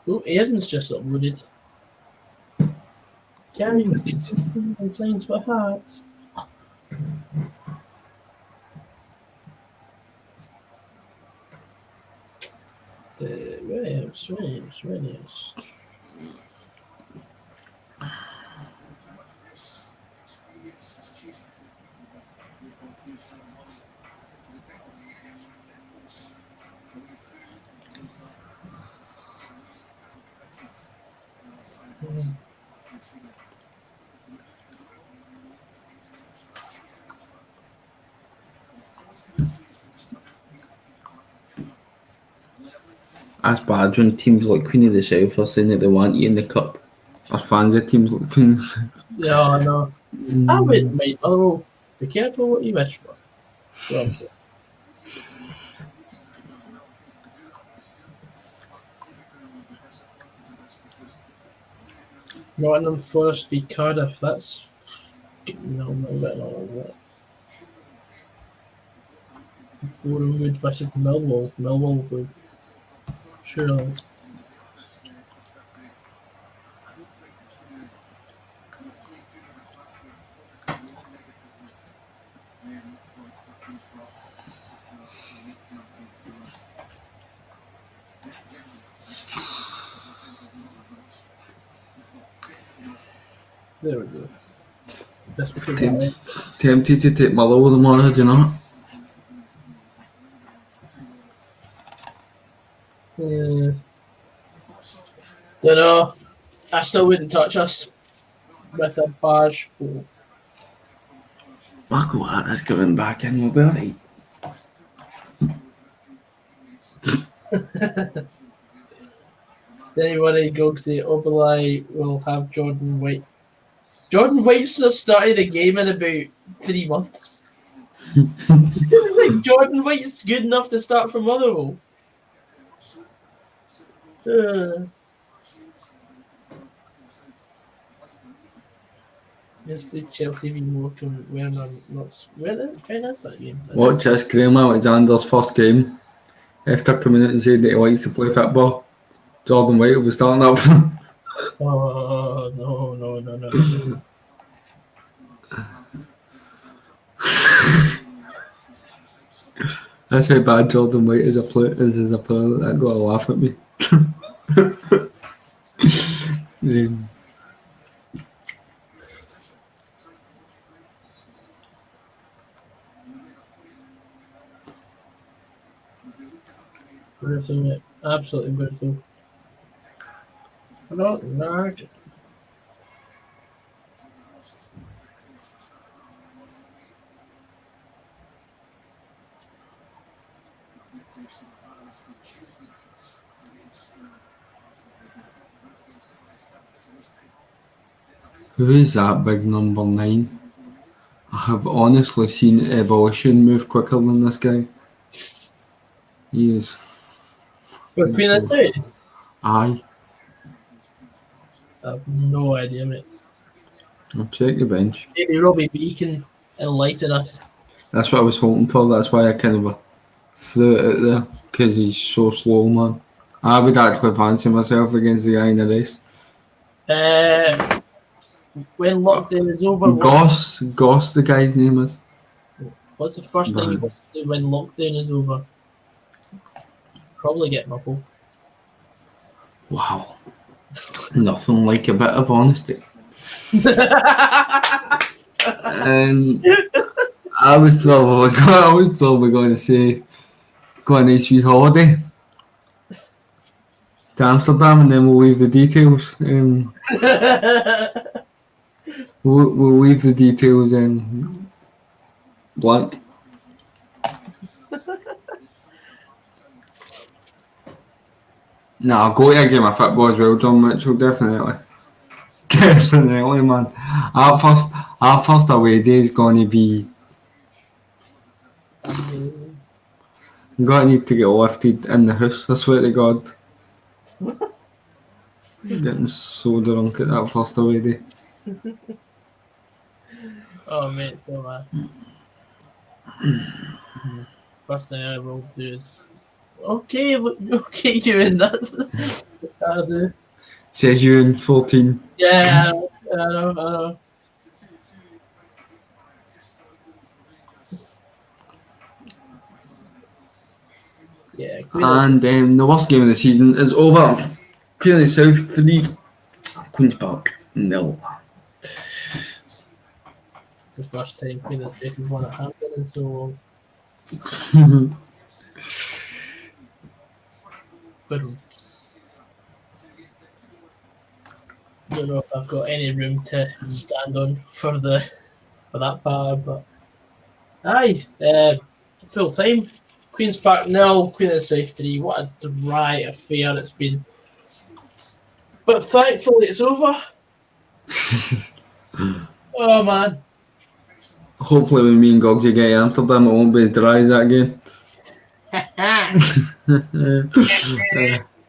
Oh, Aaron's just uploaded. Carrying and signs for hearts. Where else? That's bad when teams like Queen of the South are saying that they want you in the cup. Or fans of teams like Queen of the South. Yeah, I know. I wouldn't mind. Oh, be careful what you wish for. Well, Nottingham Forest v Cardiff. That's no, that. Bournemouth versus Millwall. Millwall would surely. There we go. That's what we got. Tempted to take Motherwell tomorrow, do you know? Don't know. I still wouldn't touch us with a badge. Back of that is coming back in, we'll be alright. Then when he goes to Oberlai, will have Jordan White. Jordan White's just started the game in about 3 months. Like Jordan White's good enough to start for Motherwell. Yes, the Chelsea v Morecambe. Where is that game? Watch this, Graham Alexander's first game. After coming out and saying that he likes to play football, Jordan White will be starting up for him. Oh, no. That's how bad Jordan White is as a player. That got a laugh at me. Brutal, mate. Absolutely brutal. Not large. Who is that big number 9? I have honestly seen evolution move quicker than this guy. He is. What, Queen of the South? Aye. I have no idea, mate. I'll check the bench. Maybe Robbie B can enlighten us. That's what I was hoping for. That's why I kind of threw it out there. Because he's so slow, man. I would actually fancy myself against the guy in the race. When lockdown is over, Goss, the guy's name is. what's the first thing you want to do when lockdown is over? Probably get Muffle. Wow. Nothing like a bit of honesty. I was probably going to say go on a nice wee holiday to Amsterdam, and then we'll leave the details. We'll leave the details blank. I'll go to a game of football as well, John Mitchell, definitely. Definitely, man. Our first away day is going to be. I'm going to need to get lifted in the house, I swear to God. Getting so drunk at that first away day. Oh, mate, so man. First thing I will do is. Okay, doing that. I'll do. Says you in 14. Yeah, I know. Yeah, Queen And the worst game of the season is over. Queen of the South 3, Queen's Park 0. it's the first time Queen of the South has won at Hampton in so long. But don't know if I've got any room to stand on for that part, but aye, full time. Queen's Park 0, Queen of the South 3. What a dry affair it's been. But thankfully it's over. Oh man. Hopefully when me and Goggsy get to Amsterdam it won't be as dry as that game.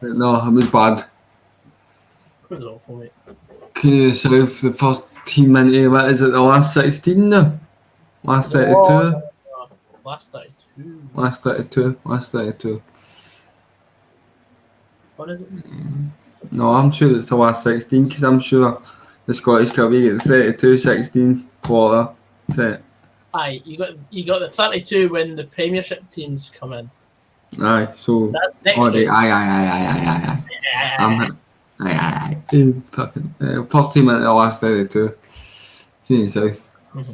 No, it was bad. It was awful, mate. Queen of the South, the first team into, what is it, the last 16 now? Last 32? Last 32. Last 32. Last 32. What is it? No, I'm sure it's the last 16 because I'm sure the Scottish Cup you get the 32, 16 quarter set. Aye, you got the 32 when the Premiership teams come in. Aye, so That's next already, year. aye. Aye. Fucking first team into the last 32. Queen of the South. Mm-hmm.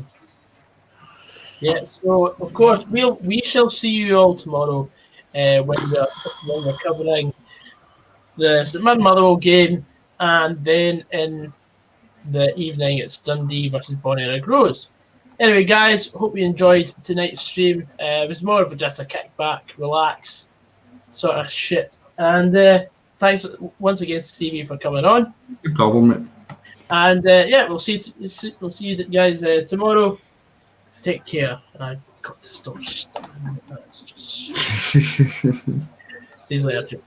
Yeah, so of course we shall see you all tomorrow when we're covering the St Mirren Motherwell game, and then in the evening it's Dundee versus Bonnyrigg Rose. Anyway, guys, hope you enjoyed tonight's stream. It was more of just a kickback, relax, sort of shit. And thanks once again to Stevie for coming on. No problem, mate. And we'll see you guys tomorrow. Take care. I've got to stop. That's just. See you later.